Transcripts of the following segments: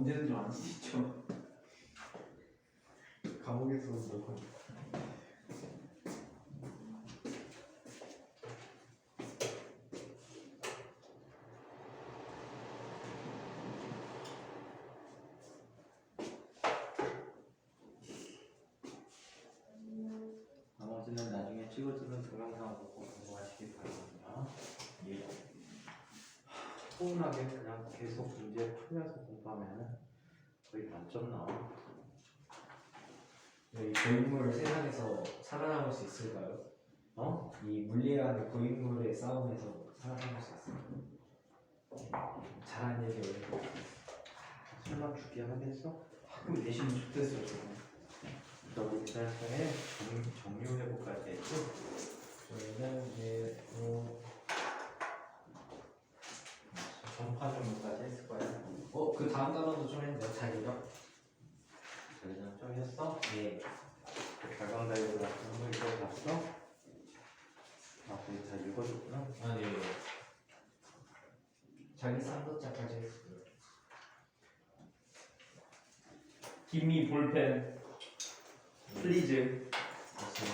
문제는 좀 안 쓰시죠? 감옥에서 뭐 나머지는 나중에 찍어주는 동영상을 보고 공부하시기 바랍니다. 예. 차분하게 그냥 계속 문제 풀면서 공부하면 거의 만점 나와. 이 고인물 세상에서 살아남을 수 있을까요? 어? 이 물리라는 고인물의 싸움에서 살아남을 수 있을까요? 잘한 얘기 왜? 설마 죽게 하겠어? 학교 내시면 좋겠어요 저는. 너희 지난번에 정리해볼까지 했죠? 저희는 이제 전파 정도까지 했을 거야. 그 다음 단원도 좀 했는데요. 자기력? 자기장 좀 했어? 예. 발광다이브 같은 거 읽어봤어? 아, 거기 다 읽어줬구나. 아니 자기 쌍도자까지 했어요. 김미 볼펜 플리즈 맞어.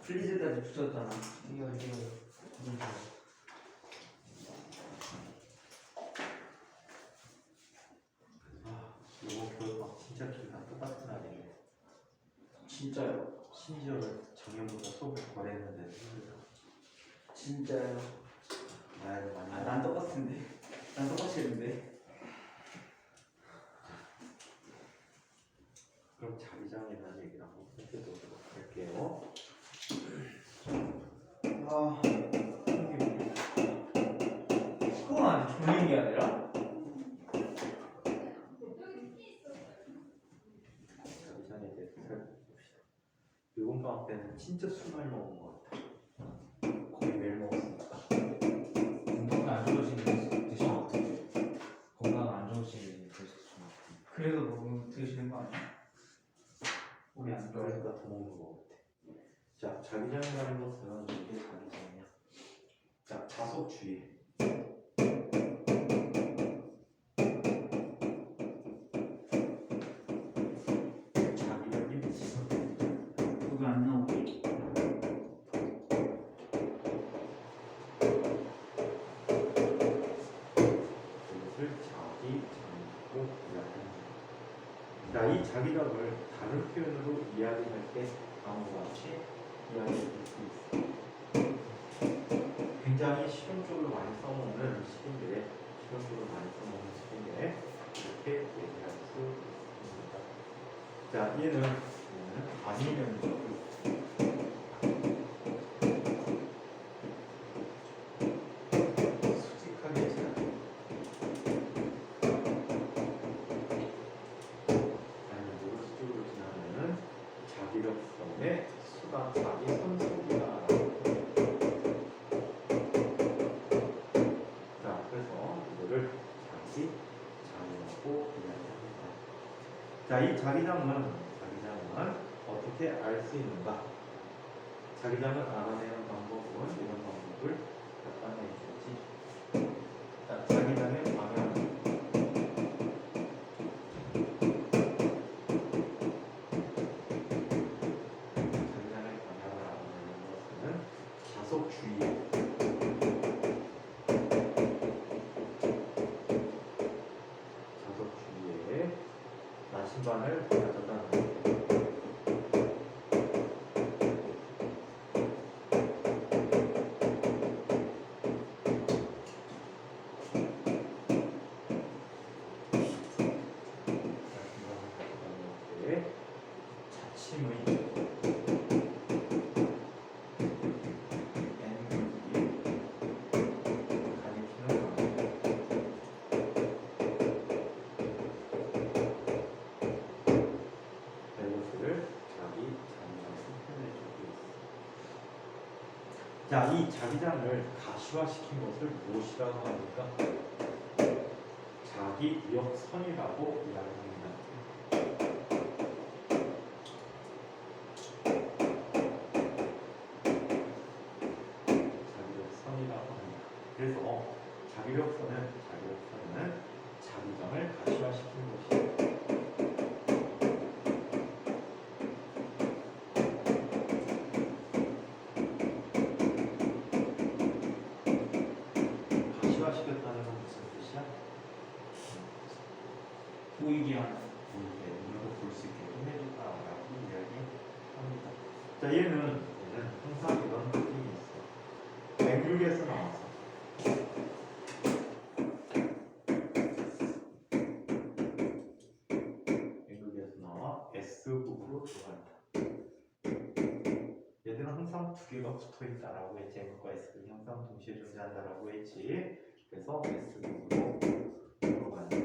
플리즈까지 붙였잖아. 이거 이거 교육학 진짜 둘다 똑같은 날이네. 진짜요? 심지어는 정현보다 수업을 덜했는데 진짜요? 나이를 많이 난 똑같은데. 난 똑같이 했는데. 그럼 자기장에 대한 얘기를 한번 해보도록 할게요. 아, 그건 아직 졸린 게 아니라? 자기장에 대해서 살펴봅시다. 이번 방학 때는 진짜 술 많이 먹은 것 같아. 거의 매일 먹었으니까. 건강 안 좋으신 분 드시면 어떡해요? 건강 안 좋으신 분 드시면 어떡해요? 그래도 너무 드시는 거 아니야? 우리 안 좋아해. 그러니까 더 먹는 것 같아. 자, 자기장이라는 것은 이게 자기장이야. 자, 자석주의. 자기력이 미치는 그거 안 나오게. 그것을 자기장이라고 이야기합니다. 자, 이 자기장을 다른 표현으로 이야기할 때 다음과 같이 이야기할 수 있어. 굉장히 실용적으로 많이 써먹는 식인데, 실용적으로 많이 써먹는 식인데, 이렇게 얘기할 수 있습니다. 자, 얘는 아니면 수직하게 지나요. 아니면 노르스쪽으로 지나면은 자기력성의 수가 자기 선속이다. 자, 그래서 이거를 자기장이라고 이야기합니다. 자, 이 자기장은 어떻게 알 수 있는가? 자기장을 알아내는 방법은 이런 방법을 갖다 내주지. 자, 자기장의 방향. 자기장의 방향을 알아내는 것은 자석 주의. 자석 주위에 나심반을 가져다 놓는 것. 자침의 자, 이 자기장을 가시화시킨 것을 무엇이라고 합니까? 자기력선이라고 이야기합니다. 자기력선이라고 합니다. 그래서 자기력선은 자기장을 가시화시킨 보이게 하는. 이렇게 눈으로 볼 수 있게끔 해준다라고 이야기합니다. 자, 얘는 항상 이런 느낌이 있어. 백육에서 나와서 백육에서 나와 S국으로 들어간다. 얘들은 항상 두 개가 붙어 있다라고 했지. M과 S는 항상 동시에 존재한다라고 했지. 그래서 S국으로 들어간다.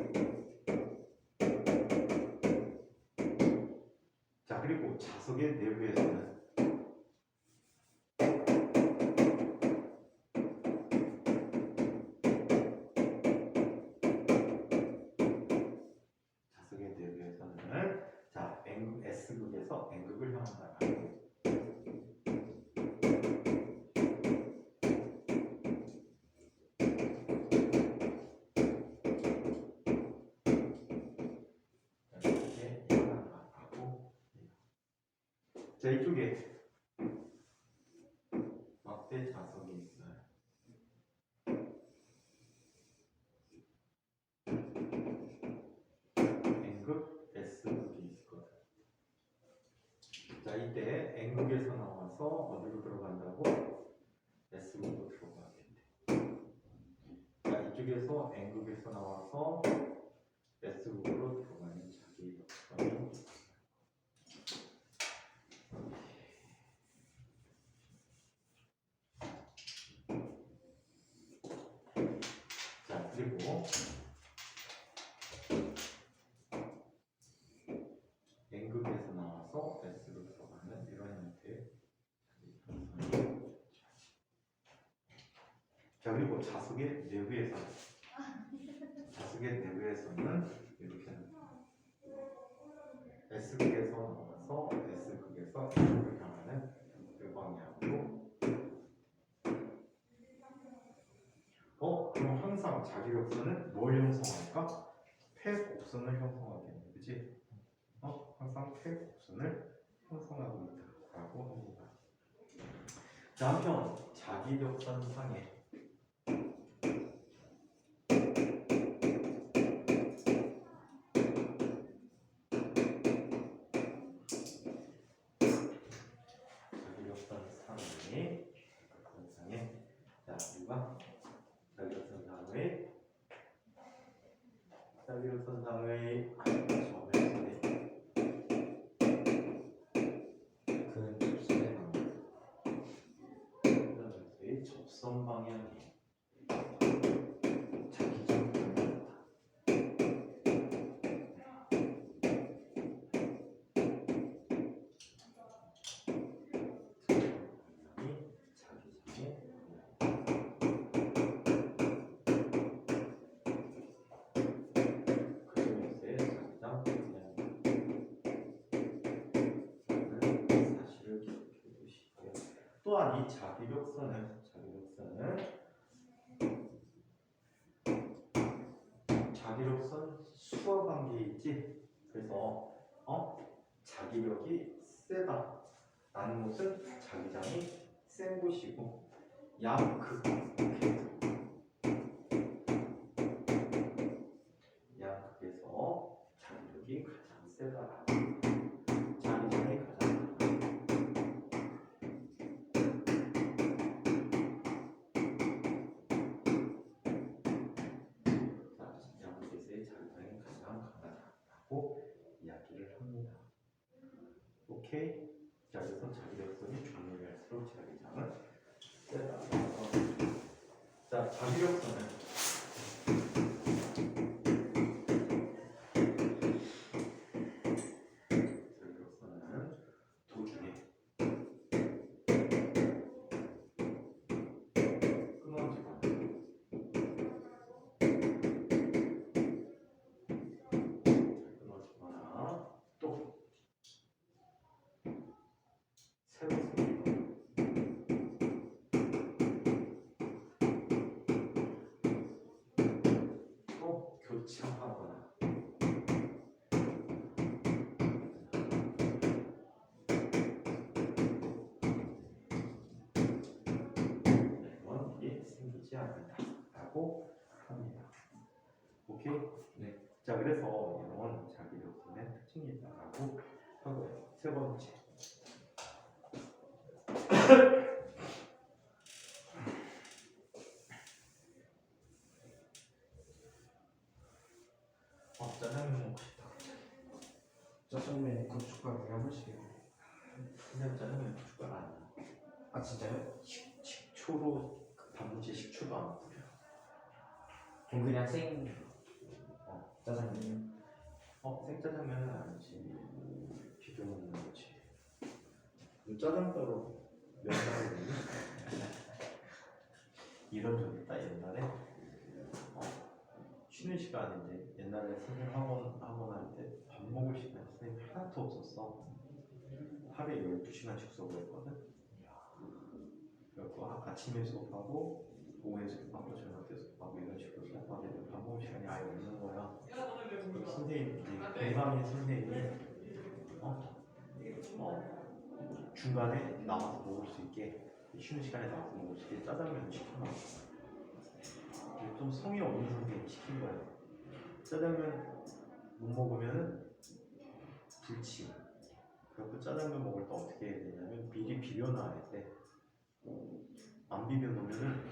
자, 그리고 자석의 내부에서는 자, S극에서 N극을 향한다. 이렇게 향한다고. 자, 이쪽에 막대 자석이 있어요. N극, S극이 있거든. 자, 이때 N극에서 나와서 어디로 들어간다고? S극으로 들어가겠네. 자, 이쪽에서 N극에서 나와서 S극으로 들어가는 자기 역성이. 자, 그리고 N극에서 나와서 S로 들어가는 이런 형태의 자기. 자, 그리고 자석의 내부에서는 이렇게 S극에서 나와서 S극에서 N극을 향하는 이 방향으로. 그럼 항상 자기 곡선은 뭘 형성할까? 폐곡선을 형성하겠네, 그치? 항상 폐곡선을 형성하고 있다라고 합니다. 자, 한편 자기 곡선상에 자, 우리가 자기력선상의 접선 방향이 자기적 방향이다. 또한 이 자기력선은 자기력선 수와 관계에 있지. 그래서 자기력이 세다라는 것은 자기장이 센 곳이고 양극에서 자기력이 가장 세다라는 자기장이 가장 이야기를 합니다. 오케이? 자, 그래서 자기력선이 종류를 할수록 자기장은 세다. 자, 자기력선은 두 개. 교차하거나 이건 일이 생기지 않는다라고 합니다. 오케이? 네. 자, 그래서 이런 짜장면 먹고 싶다. 짜장면에 고춧가루가 훨씬. 그냥 짜장면 고춧가루 안 넣어. 아 진짜요? 식초로 단무지 식초도 안 뿌려. 그럼 그냥 생 짜장면이요? 생짜장면은 아니지. 비벼 먹는 거지. 너 짜장가루 몇 살에 됐니? 이런 적 있다 옛날에. 쉬는 시간인데 옛날에 선생님 학원 할 때 밥 먹을 시간 선생님 하나도 없었어. 하루에 12시간씩 수업을 했거든. 그래서 아침에 수업하고 오후에 수업하고 저녁 때 수업하고 이런 식으로 수업하는데 밥 먹을 시간이 아예 없는 거야. 선생님, 공감인 선생님이 중간에 나와서 먹을 수 있게 쉬는 시간에 나와서 먹을 수 있게 짜장면을 시켜놨어. 좀 성의 없는 선생님이 시킨 거야. 짜장면 못 먹으면 불치. 그래서 짜장면 먹을 때 어떻게 해야 되냐면 미리 비벼놔야 돼. 안 비벼 놓으면은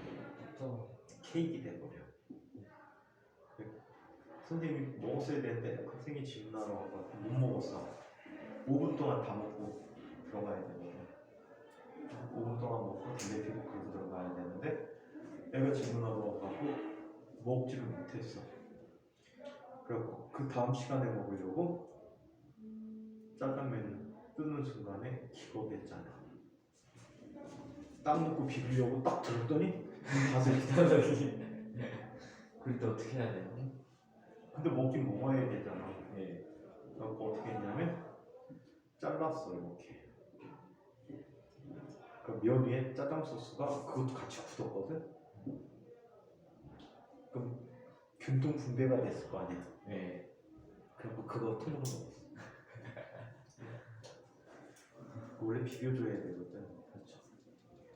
케이크 돼버려. 선생님이 먹었어야 되는데 학생이 집 나러 와서 못 먹었어. 5분 동안 다 먹고 들어가야 되거든. 5분 동안 먹고 담배 피고 그러고 들어가야 되는데 애가 집 나러 와가고 먹지를 못했어. 그래서 그 다음 시간에 먹으려고 짜장면 뜨는 순간에 기겁했잖아. 딱 놓고 비비려고 딱 들었더니 다들 그럴 때 어떻게 해야 돼요? 근데 먹긴 먹어야 되잖아. 네. 그래서 어떻게 했냐면 잘랐어 이렇게. 그 면 위에 짜장 소스가 그것도 같이 굳었거든. 그럼 균등 분배가 됐을 거 아니야. 네. 그래서 그거 통으로 먹었어. 원래 비벼줘야 되거든. 그렇죠.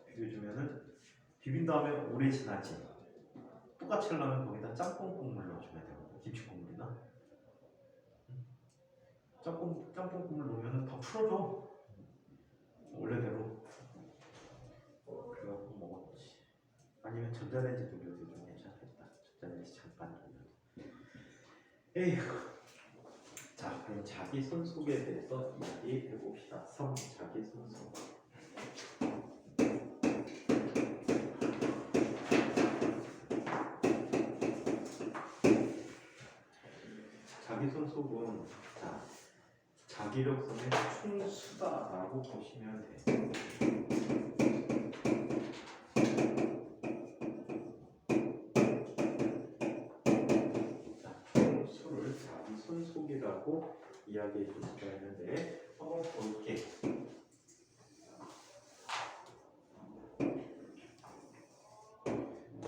비벼주면은 비빈 다음에 오래 지나지. 똑같이 하려면 거기다 짬뽕 국물 넣어주면 되거든. 김치 국물이나. 짬뽕 국물 넣으면은 다 풀어줘. 원래대로. 그래갖고 먹었지. 아니면 전자레인지 돌려도 좀 괜찮겠다. 전자레인지 잠깐 돌려도. 에휴. 자, 그럼 자기 손속에 대해서 이야기해 봅시다. 3. 자기 손속. 자기 손속은 자기력선의 총수다라고 보시면 돼요. 총수를 자기 손속이라고 이야기해 줄 수가 있는데 한번 볼게.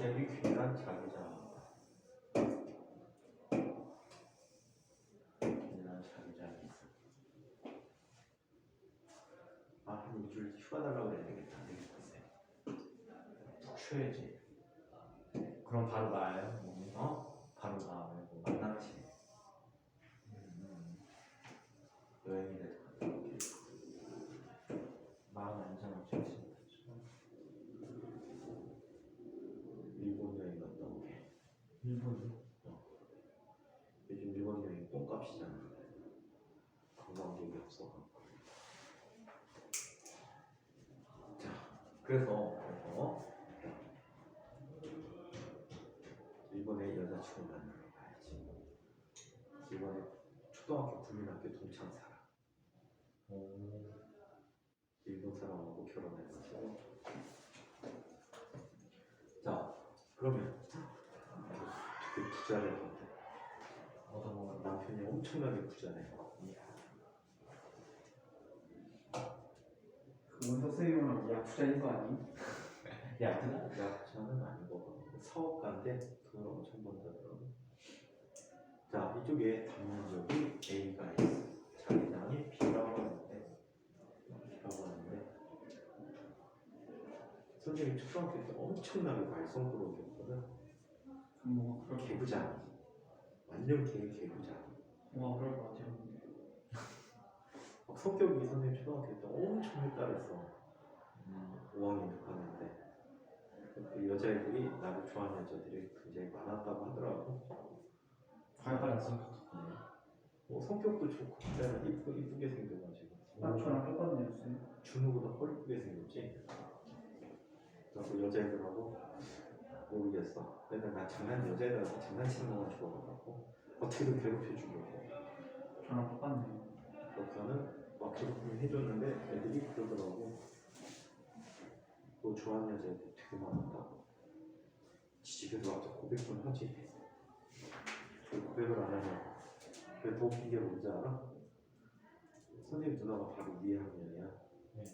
여기 귀한 자기장입니다. 귀한 자기장이 있어. 한 2주일 휴가 달라고 해야 되겠다. 안 되겠던데. 푹 쉬어야지. 그럼 바로 나와요? 몸이? 바로 나와요? 안 나지. 여행이라도 갔다 올게. 마음 안정하죠. 일본 여행 갔다 오게. 일본이요? 요즘 일본 여행 똥값이잖아. 관광객이 없어. 자, 그래서 일본에 여자친구 만나러 가야지. 이번에 초등학교 국민학교 동창 살아. 일본 사람하고 결혼해가지고. 자, 그러면 되게 부자를 건데 남편이 엄청나게 부자네. 그건 선생님은 야쿠자인 거 아니? 야쿠자는 아니고 사업가인데 돈을 엄청 번다더라고. 자, 이쪽에 단면적이 A가 있어. 자기장이 B라고 하는데 선생님 초등학교 때 엄청나게 말썽꾸러기였거든. 뭐 그럴 개구자. 완전 개구자. 그럴 것 같아요. 성격이 선생님 초등학교 때 엄청 헷갈렸어. 5학년 6학년인데 그 여자애들이 나를 좋아하는 여자들이 굉장히 많았다고 하더라고. 활발한 성격이네. 뭐 성격도 좋고 그때는 이쁘게 생겨가지고 아, 저랑 똑같네요, 쌤. 준우보다 훨 이쁘게 생겼지. 그래서 여자애들하고 모르겠어. 근데 난 여자애들한테 장난치는 것만 좋아하고 어떻게든 괴롭혀 주려고. 저랑 똑같네요. 그렇게는 막 괴롭힘 해줬는데 애들이 그러더라고. 너 좋아하는 여자애들 되게 많았다고. 집에서 와서 고백을 하지. 왜 고백을 안 하냐? 그래 더 웃긴 게 뭔지 알아? 선생님 누나가 바로 위에 학년이야. 네.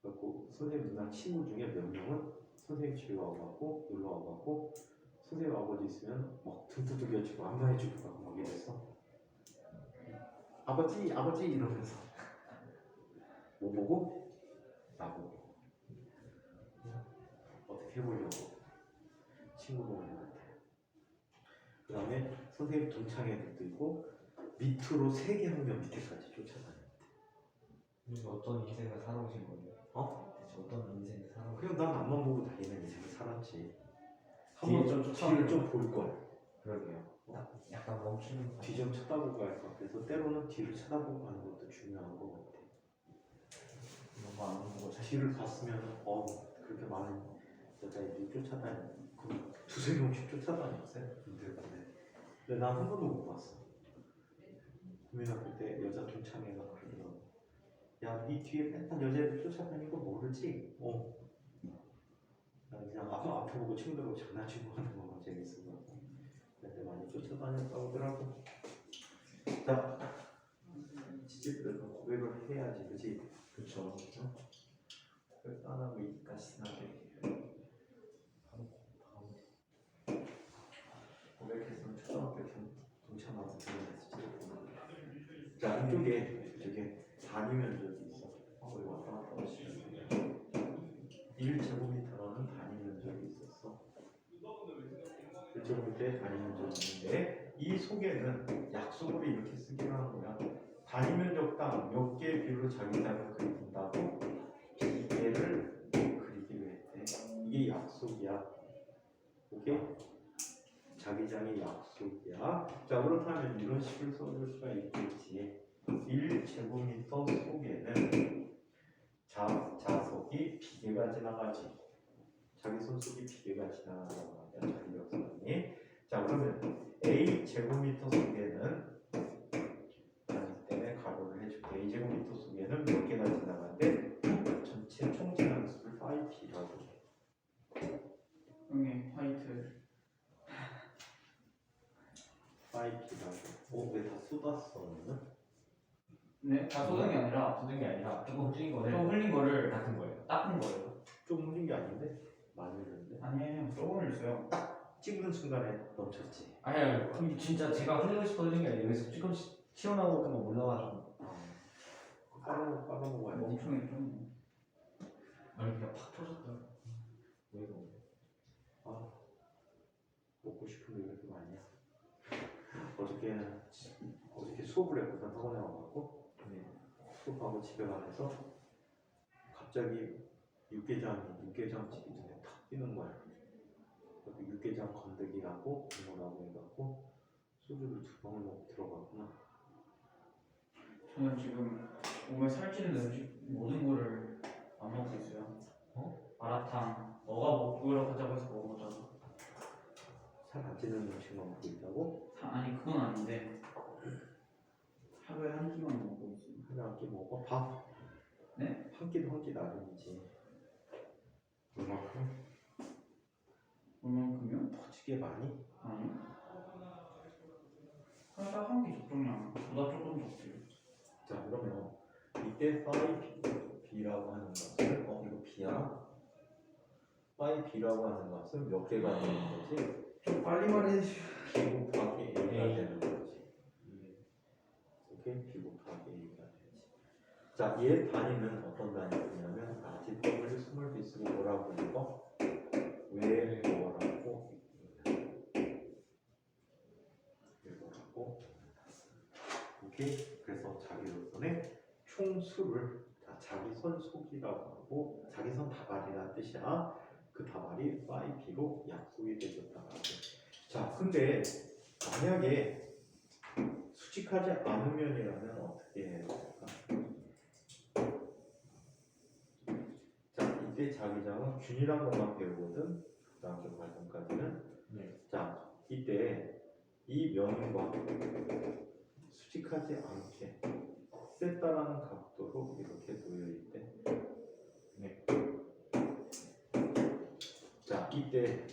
그래갖고 선생님 누나 친구 중에 몇 명은 선생님 집에 와갖고 놀러 와갖고 선생님 아버지 있으면 막 등 두들겨주고 안마해주고 막 이랬어. 아버지 아버지 이러면서 뭐 보고? 나 보고. 어떻게 해보려고 친구 동생한테. 그 다음에 선생님 동창 애들도 있고 밑으로 3개 학년 밑에까지 쫓아다녔대. 어떤 인생을 살아오신 거예요? 어? 대체 어떤 인생을 살아오신 그냥 난 앞만 보고 다니는 인생을 살았지. 뒤에 한번 좀 뒤를 좀 볼걸. 그러게요. 약간 멈추는 거. 뒤 좀 쳐다보고 할까. 그래서 때로는 뒤를 쳐다보고 가는 것도 중요한 것 같아. 너무 안 보고 뒤를 봤으면 그렇게 많은 여자애들이 쫓아다니 그 두세 명씩 쫓아다녔어요. 근데 난 한 번도 못 봤어. 국민학교 때 여자 동창회가 그러더라고. 야, 네 뒤에 맨날 여자애들 쫓아다니는 거 모르지? 난 그냥 앞에 보고 친구들하고 장난치고 하는 거만 재밌어서. 근데 많이 쫓아다녔다고 하더라고. 자, 지집들은 고백을 해야지, 그치? 그쵸. 고백 안 하고 이까지 나게. 고백했으면 초등학교 동창하고 결혼했지. 자, 이쪽에 단위 면적이 있어. 우리 왔다 갔다 하시는데 1제곱미터라는 단위 면적이 있었어. 1제곱미터의 단위 면적이 있는데 이 속에는 약속으로 이렇게 쓰기로 한 거야. 단위 면적당 몇 개의 비율로 자기 장을 그린다고 기계를 그리기로 했대. 이게 약속이야. 오케이? 자기장의 약속이야. 자, 그렇다면 이런 식으로 써줄 수가 있겠지. 1제곱미터 속에는 자석이 비계가 지나가지. 자기 손속에 비계가 지나간다고 하면 자기 역선이. 자, 그러면 A제곱미터 속에는 단위 때문에 가로를 해줄게. A제곱미터 속에는 몇 개가 지나가는데 전체 총 지나수를 5P라고 해. 형님, 화이트. 5P라고. 왜 다 쏟았어, 너는? 네, 다 쏟은 게 아니라 쓰는 게 아니라 조금 흘린 거를 좀 흘린 거를 닦은 거예요. 닦은 거예요. 좀 흘린 게 아닌데? 많이 흘렸는데? 아니에요, 조금 흘렸어요. 찍는 순간에 넘쳤지. 아니, 그럼 진짜 제가 흘리고 싶어 흘린 게 아니라 여기서 조금 튀어나오고 있던 거 올라와가지고. 빨아먹어야지. 엄청 했죠. 아니 그냥 팍 터졌다. 왜 이거? 먹고 싶은데 왜 이렇게 많냐? 어저께 수업을 했거든. 학원에 와갖고 수업하고 집에 가면서 갑자기 육개장 집이 눈에 탁 띄는 거야. 그래서 육개장 건더기하고 국물하고 해갖고 소주를 2병을 먹고 들어갔구나. 저는 지금 몸에 살찌는 음식 모든 거를 안 먹고 있어요. 마라탕, 너가 먹으러 가자고 해서 먹어보자고. 살 안 찌는 음식만 먹고 있다고? 아니 그건 아닌데 하루에 한 끼만 먹고 있어요. 하루에 한 끼 먹어? 밥? 네? 한 끼도 한 끼 나름이지. 얼마큼? 얼만큼요? 터지게 많이? 아니요. 그냥 딱 한 끼 적정량. 보다 조금 적지. 자, 그러면 이때 파이 B라고 하는 것은 이거 B야. 파이 B라고 하는 것은 몇 개가 되는 거지? 좀 빨리 말해주세요. B 곱하기 A가 되는 거지. 오케이? B 곱하기 A가 되지. 자, 얘 단위는 어떤 단위냐면 뒷부분을 스몰 b 쓰고 뭐라고 읽어? 왜 뭐라고? 왜 뭐라고? 오케이? 그래서 자기로서의 총수를 다 자기 선 속이라고 하고 자기 선 다발이라는 뜻이야. 그 다발이 B로 약속이 되었다고 하죠. 자, 근데 만약에 수직하지 않으면이라면 어떻게 해야 될까? 자, 이때 자기장은 균이란 것만 배우거든. 고등학교 과정까지는. 네. 자, 이때 이 면과 수직하지 않게 세타라는 각도로 이렇게 놓여 있대. 네. 자, 이때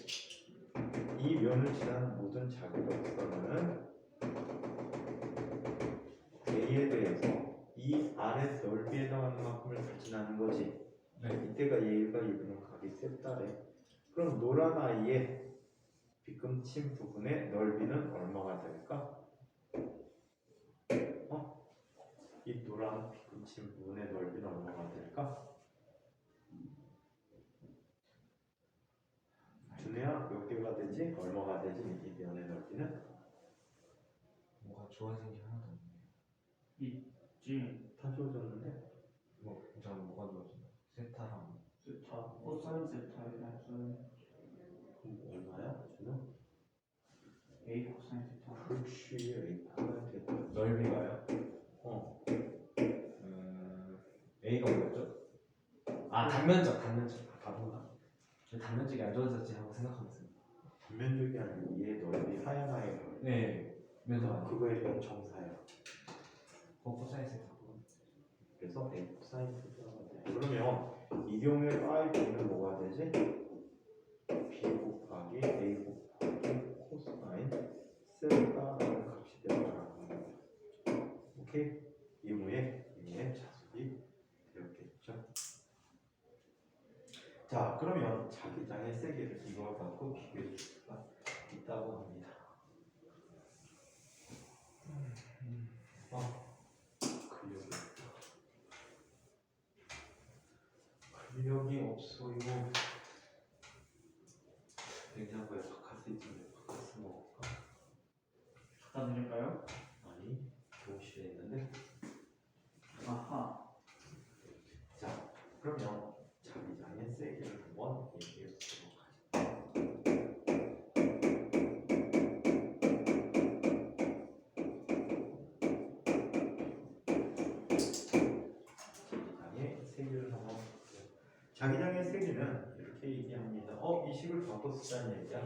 이 면을 지나는 모든 자기력선은 A에 대해서 이 아래 넓이에 해당하는 만큼을 다 지나는 거지. 네. 이때가 얘가 이루는 각이 세타래. 그럼 노란 아이의 빗금친 부분의 넓이는 얼마가 될까? 이 노란 빗금친 부분의 넓이는 얼마가 될까? 준혜야, 몇 개가 되지? 얼마가 되지? 이 면의 넓이는? 뭐가 좋아진 게 하나도 없네요. 있지. 다 주어졌는데? 잠깐 뭐가 좋아졌나? 세타랑 세타, 코사인 세타에 대해서 그럼 얼마야? 준호? A 코사인 세타. 그렇지, A 코사인 세타. 넓이가요? A가 뭐였죠? 아 단면적. 아, 바보가. 왜 단면적이 안 좋아졌지 하고 생각하면서. 단면적이 아니고 얘의 넓이, 하얀 아이의 넓이. 네. 면적. 그거에 대한 정사야. 코사인 세타. 그래서 A 코사인 세타가 돼. 그러면 이 경우에 파이 B는 뭐가 되지? B 곱하기 A 곱하기 코사인 세타라는 값이 되어가는 거야. 오케이? 이무의 자수비 되었겠죠. 자, 그러면 자기장의 세기를 이걸 갖고 비교해 줄 수가 있다고 합니다. 근력이 없어. 이거 냉장고에 바카스 있는데 바카스 먹을까? 갖다 드릴까요? 아니, 교실에 있는데. 아하. 자, 그러면 자기장의 세기를 한번 얘기해 보도록 하죠. 자기장의 세기를 한번 볼게요. 자기장의 세기는 이렇게 얘기합니다. 이 식을 바꿔 쓰자는 얘기야.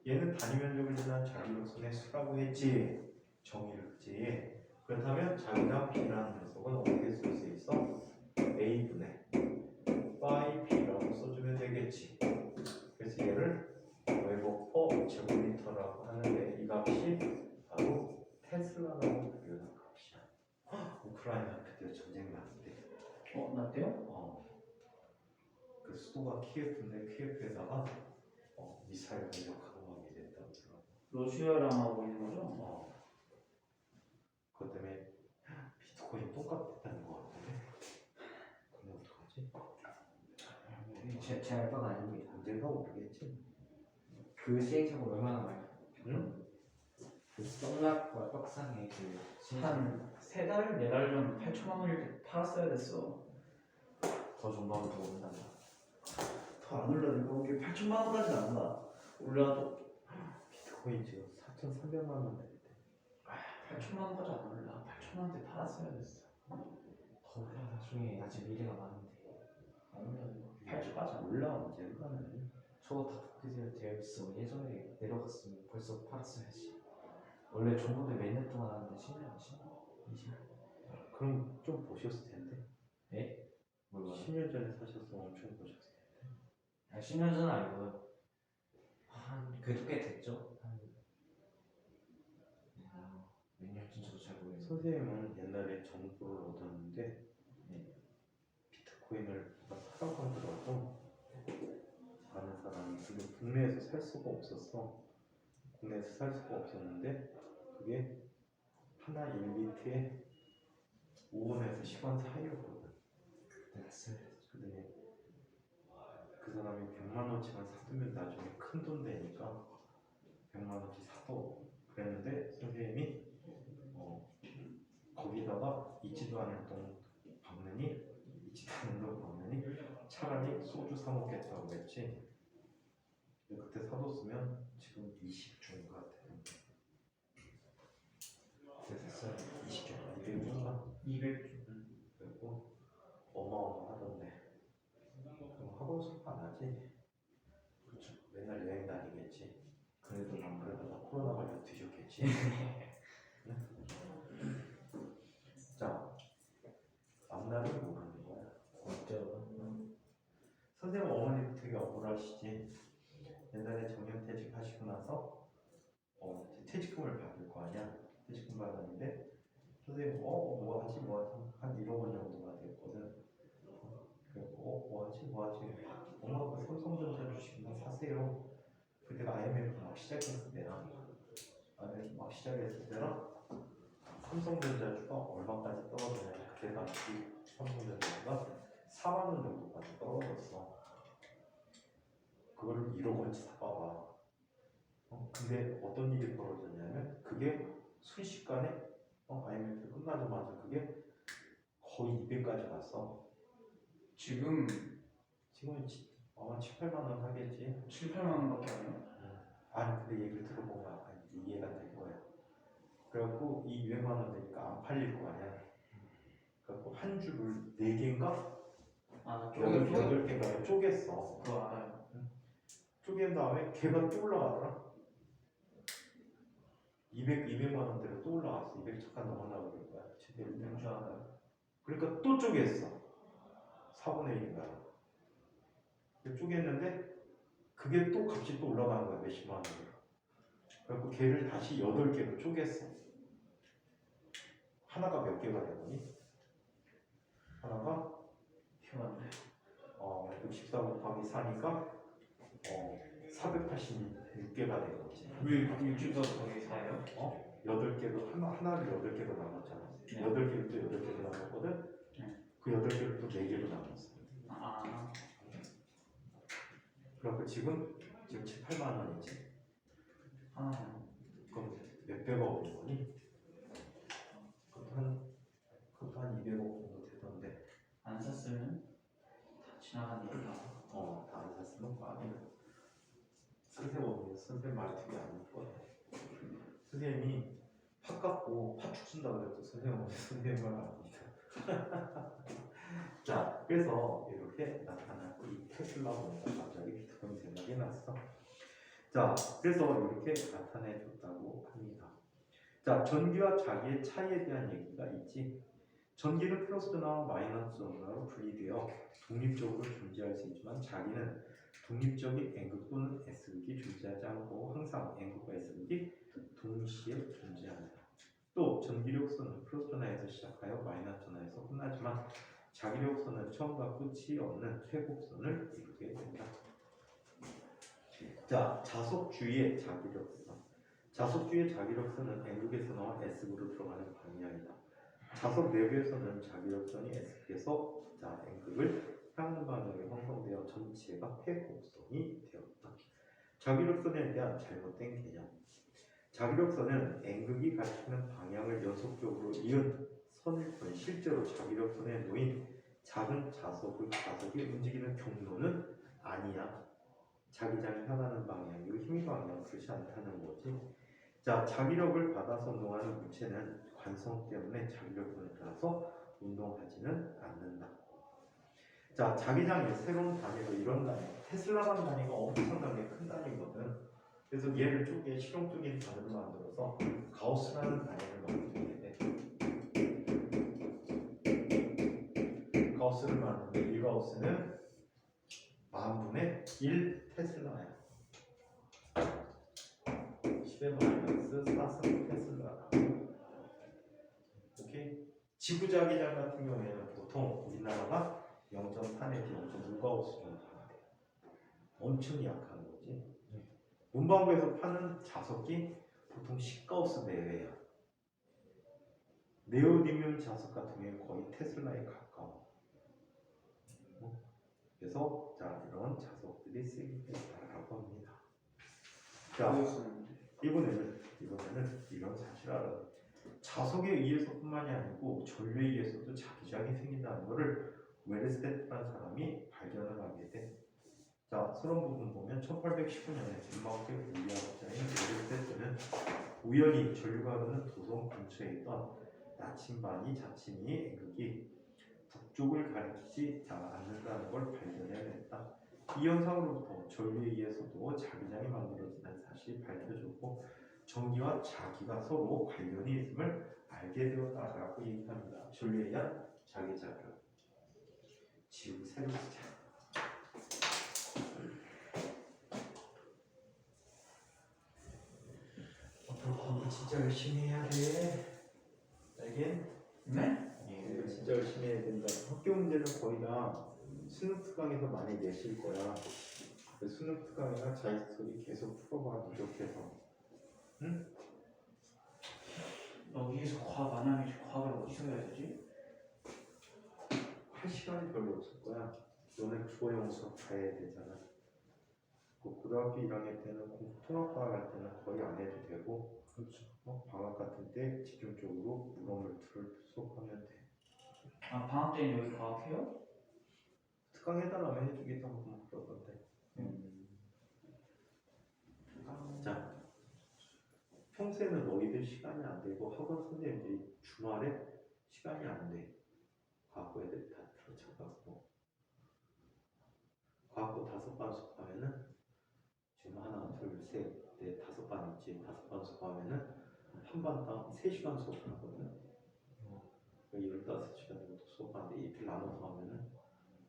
얘는 단위 면적을 지난 자기력선의 수라고 했지. 정의를 그지. 그렇다면 자기장 B라는 녀석은 어떻게 쓸 수 있어? A분의 파이 B라고 써주면 되겠지. 그래서 얘를 웨버 제곱미터라고 하는데 이 값이 바로 테슬라라고 불리는 값이야. 우크라이나 그때 전쟁 났는데. 났대요? 그 수도가 키예프인데 키예프에다가 미사일 공격하고 막 이랬다고 들어. 러시아랑 하고 있는 거죠? 그것 때문에 비트코인 똑같았다는 거 같은데. 그럼 어떡하지? 제 알바가 아닙니다. 언젠가 오르겠지. 그 시행착오 얼마나 많이? 응? 그 떡락과 떡상의 그 한 3달, 4달 전 8천만 원일 때 팔았어야 됐어. 더 존버하면 더 오른다. 더 안 올라니까 이게 8천만 원까지는 안 가. 올라도 비트코인 지금 4,300만 원 됐대. 8천만 원까지 안 올라. 8천만 원대 팔았어야 됐어. 더 올라. 나중에 아직 미래가 많은데. 안 올라니까 8천까지 안 올라. 언젠가는. 저거 다 복귀 되어 있어. 예전에 내려갔으면 벌써 팔았어야지. 원래 존버를 몇 년 동안 하는데 10년, 20년? 그럼 좀 보셨을 텐데. 네? 몰라요. 10년 전에 사셨으면 엄청 보셨을 텐데. 10년 전은 아니고요. 그래도 꽤 됐죠. 몇 년쯤 저도 잘 모르겠어요. 선생님은 옛날에 정보를 얻었는데 비트코인을 사라고 하더라도 아는 사람이 그게 국내에서 살 수가 없었어. 국내에서 살 수가 없었는데 그게 하나 1비트에 5원에서 10원 사이였거든. 그때 샀어요. 그랬더니 그 사람이 100만 원치만 사두면 나중에 큰 돈 되니까 100만 원치 사도 그랬는데 선생님이 거기다가 잊지도 않을 돈 박느니 있지 않은 걸 보면이 차라리 소주 사 먹겠다고 그랬지. 근데 그때 사뒀으면 지금 20 주는 것 같아. 됐어요. 20 주, 200 주인가? 200. 그리고 어마어마하던데. 그럼 학원 수업 안 하지? 그렇죠. 맨날 여행 다니겠지. 그래도 난 그러다가 코로나 걸려 뒤졌겠지. 자, 앞날을 모르는 거야. 어쩌고. 선생님 어머니도 되게 억울하시지. 옛날에 정년퇴직 하시고 나서 이제 퇴직금을 받을 거 아니야. 퇴직금 받았는데 선생님 뭐 하지 한 1억 원 정도가 됐거든. 그래서 뭐 하지 엄마가 그 삼성전자 주식이나 사세요. 그때가 IMF 막 시작했을 때랑 IMF 막 시작했을 때랑 삼성전자주가 얼마까지 떨어지냐. 그때 당시 삼성전자주가 4만 원 정도까지 떨어졌어. 그거를 1억 원치 사봐봐. 근데 어떤 일이 벌어졌냐면 그게 순식간에 IMF 끝나자마자 그게 거의 200까지 갔어. 지금은 지금은 아마 7, 8만 원 하겠지. 7, 8만 원밖에 안 해요? 아니 근데 얘기를 들어보면 이해가 될 거야. 그래갖고 이 200만 원 되니까 안 팔릴 거 아니야. 그래갖고 한 줄을 4개인가? 아, 8개인가 쪼갰어. 그거 알아요. 쪼갠 다음에 걔가 또 올라가더라. 200만 원대로 또 올라갔어. 200 잠깐 넘어가고 그럴 거야. 제대로 되면. 뭔지 알아요. 그러니까 또 쪼갰어. 4분의 1인가. 쪼갰는데 그게 또 값이 또 올라가는 거야. 몇십만 원으로. 그래갖고 걔를 다시 8개로 쪼갰어. 하나가 몇 개가 되더니 하나가 기억 안 나요. 64 곱하기 4니까 486개가 된 거지. 왜 60도 거기 사요? 8개로 하나를 8개로 나눴잖아. 네. 8개를 또 8개로 나눴거든. 네. 그 8개를 또 4개로 나눴어. 아, 그래갖고 지금 7, 8만 원이지. 아, 그럼 몇 배가 오른 거니? 그것도 한 200억 정도 되던데. 안 샀으면 다 지나가니까. 다 안 샀으면 아니야. 선생님 말 되게 안 듣거든. 선생님이 팥 갖고 팥죽 쓴다 그래도 선생님 말 안 믿어. 자, 그래서 이렇게 나타났고 이 테슬라 보니까 갑자기 비트코인 생각이 났어. 자, 그래서 이렇게 나타내 줬다고 합니다. 자, 전기와 자기의 차이에 대한 얘기가 있지. 전기는 플러스나 마이너스로 분리되어 독립적으로 존재할 수 있지만 자기는 독립적인 N극 또는 S극이 존재하지 않고 항상 N극과 S극이 동시에 존재한다. 또 전기력선은 플러스전화에서 시작하여 마이너스전화에서 끝나지만 자기력선은 처음과 끝이 없는 회곡선을 이루게 된다. 자, 자석주의의 자기력선. 자석주의의 자기력선은 N극에서 나와 S극으로 들어가는 방향이다. 자석 내부에서는 자기력선이 S극에서 N극을 향하는 방향으로 형성되어 전체가 회곡선이 되었다. 자기력선에 대한 잘못된 개념. 자기력선은 N극이 가리키는 방향을 연속적으로 이은 선일 뿐 실제로 자기력선에 놓인 작은 자석이 움직이는 경로는 아니야. 자기장이 향하는 방향이고 힘의 방향은 그렇지 않다는 거지. 자, 자기력을 받아서 운동하는 물체는 관성 때문에 자기력선을 따라서 운동하지는 않는다. 자, 자기장이 새로운 단위로 이런 단위, 테슬라라는 단위가 엄청나게 큰 단위거든. 그래서 얘를 쪼개 실용적인 단위로 만들어서 가우스라는 단위를 만들게 돼. 가우스를 만드는데 이 가우스는 만분의 1 테슬라야. 10의 마이너스 4승 테슬라다. 오케이? 지구자기장 같은 경우에는 보통 우리나라가 0.4 내지 0.5가우스 정도 돼. 엄청 약한 거지. 문방구에서 파는 자석이 보통 10가우스 내외야. 네오디뮴 자석 같은 경우에 거의 테슬라에 가까워. 그래서 자, 이런 자석들이 쓰이게 된다라고 합니다. 자, 이번에는 이런 사실을 알아요. 자석에 의해서뿐만이 아니고 전류에 의해서도 자기장이 생긴다는 것을 웨르스테트라는 사람이 발견을 하게 돼. 자, 서론 부분 보면 1819년에 덴마크의 물리학자인 웨르스테트는 우연히 전류가 흐르는 도성 근처에 있던 나침반이 자칭이 N극이 북쪽을 가리키지 않는다는 걸 발견해냈다. 이 현상으로부터 전류에 의해서도 자기장이 만들어진다는 사실이 밝혀졌고 전기와 자기가 서로 관련이 있음을 알게 되었다라고 얘기합니다. 전류에 의한 자기작용. 지우 새로 시작. 앞으로 공부 진짜 열심히 해야 돼. 알겠? 네? 예, 진짜 열심히 해야 된다. 학교 문제는 거의 다 수능 특강에서 많이 내실 거야. 그 수능 특강이나 자기소리 계속 풀어봐. 누적해서. 응? 여기에서 과학 안 하면 과학을 어디서 해야 되지? 할 시간이 별로 없을 거야. 너네 국어 영어 수업 다 해야 되잖아. 그 고등학교 1학년 때는 통합과학 할 때는 거의 안 해도 되고, 그렇죠. 방학 같은 때 집중적으로 물어물투를 수업하면 돼. 아 방학 때는 여기 과학해요? 특강 해달라면 해주겠다고 그러던데. 자, 평소에는 너희들 시간이 안 되고 학원 선생님들이 주말에 시간이 안 돼. 과학고 애들 다 들어쳐갖고 과학고 5반 수업하면은 지금 하나, 둘, 셋, 넷, 5반 있지. 5반 수업하면은 한 반당 3시간 수업하거든. 15시간 정도 수업하는데 이틀 나눠서 하면은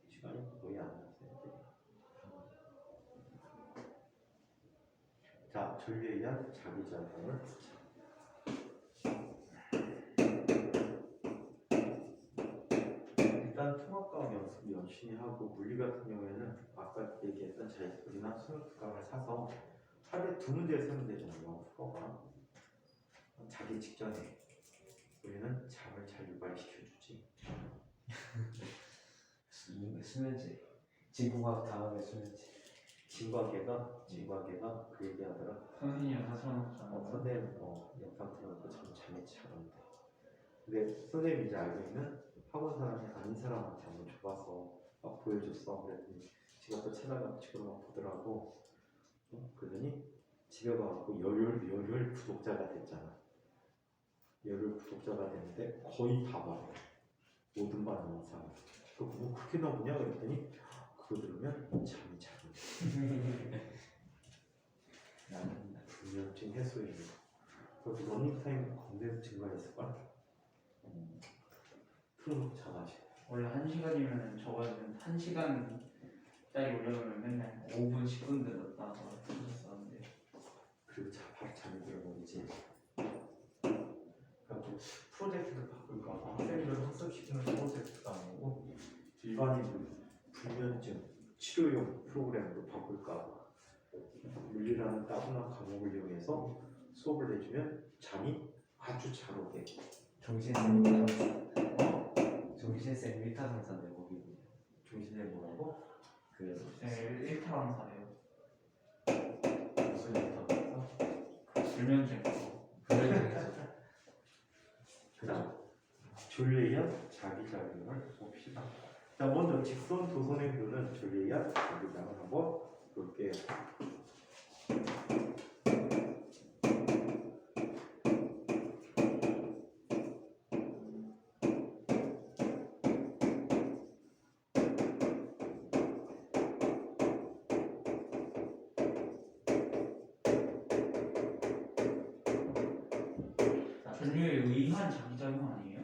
시간이 거의 안 나서 자, 전류에 의한 자기작용을 보자. 일단 통합과학 연습 열심히 하고 물리 같은 경우에는 아까 얘기했던 자기소리나 수능 특강을 사서 하루에 2문제, 3문제 정도 풀어봐. 자기 직전에 우리는 잠을 잘 유발시켜주지. 수면제. 지구과학 다음에 수면제. 진과계가 그 얘기하더라. 선생님이 다 틀어놓잖아. 선생님 영상 틀어놓고 잠이 잘 온대. 근데 선생님이 이제 알고 있는 학원 사람이 아닌 사람한테 한번 줘봐서 막 보여줬어. 그랬더니 지가 또 찾아가서 지금 막 보더라고. 그러더니 집에 가갖고 열혈 구독자가 됐잖아. 열혈 구독자가 됐는데 거의 다 봐. 모든 반 영상. 뭐 그렇게 나오냐 그랬더니 그거 들으면 잠이 잘 온대. 나는 불면증 해소에 그것도 러닝타임 건대로 증가했을걸? 틀어놓고 자가지고 원래 1시간이면 저거는 1시간짜리 올려놓으면 맨날 5분, 10분 들었다가 틀었었는데 그리고 바로 잠이 들어버리지. 그래갖고 프로젝트를 바꿀까 봐 학생들을 학습시키는 프로젝트가 아니고 일반인들 불면증 치료용 프로그램으로 바꿀까 봐 물리라는 따분한 과목을 이용해서 수업을 내주면 잠이 아주 잘 오게. 정신생 일타성사. 정신생 일타성사인데 거기 정신에 뭐라고? 그래서 네, 1타 강사래요. 무슨 일타성사? 불면증. 불면증에서 자, 전류에 의한 자기작용을 봅시다. 자, 먼저 직선 도선의 교는 전류에 의한 자기작용을 한번 볼게요. 전류에 의한 자기작용 아니에요?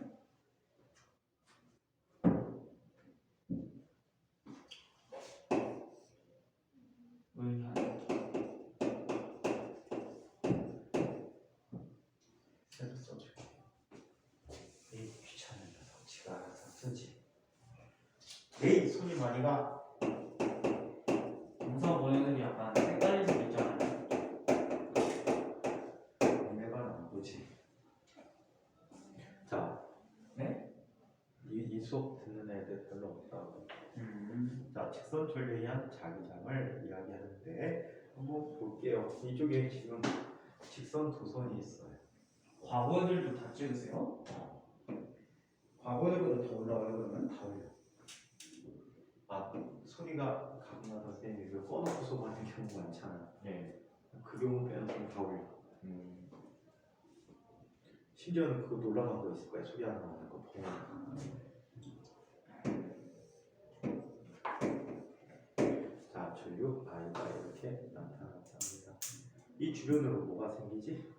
의한. 새로 써줄게. 에이, 귀찮은 녀석. 지가 알아서 쓰지. 에이, 손이 많이 가. 영상 보내는 게 약간 헷갈릴 수도 있잖아요. 내가 안 보지. 자, 네? 이 수업 듣는 애들 별로 없다고. 자, 직선 전류에 의한 자기장을 이야기하는데 한번 볼게요. 이쪽에 지금 직선 도선이 있어요. 과거들도 다 찍으세요? 과거들보다 더 올라와요 그러면? 다 올려. 소리가 가거나 선생님이 이걸 꺼놓고 수업하는 경우가 많잖아. 네. 그 경우 빼놓으면 다 올려. 심지어는 그거 놀라운 거 있을 거야. 소리 안 나오는 거 보면. 자, 전류 I가 이렇게 나타납니다. 이 주변으로 뭐가 생기지?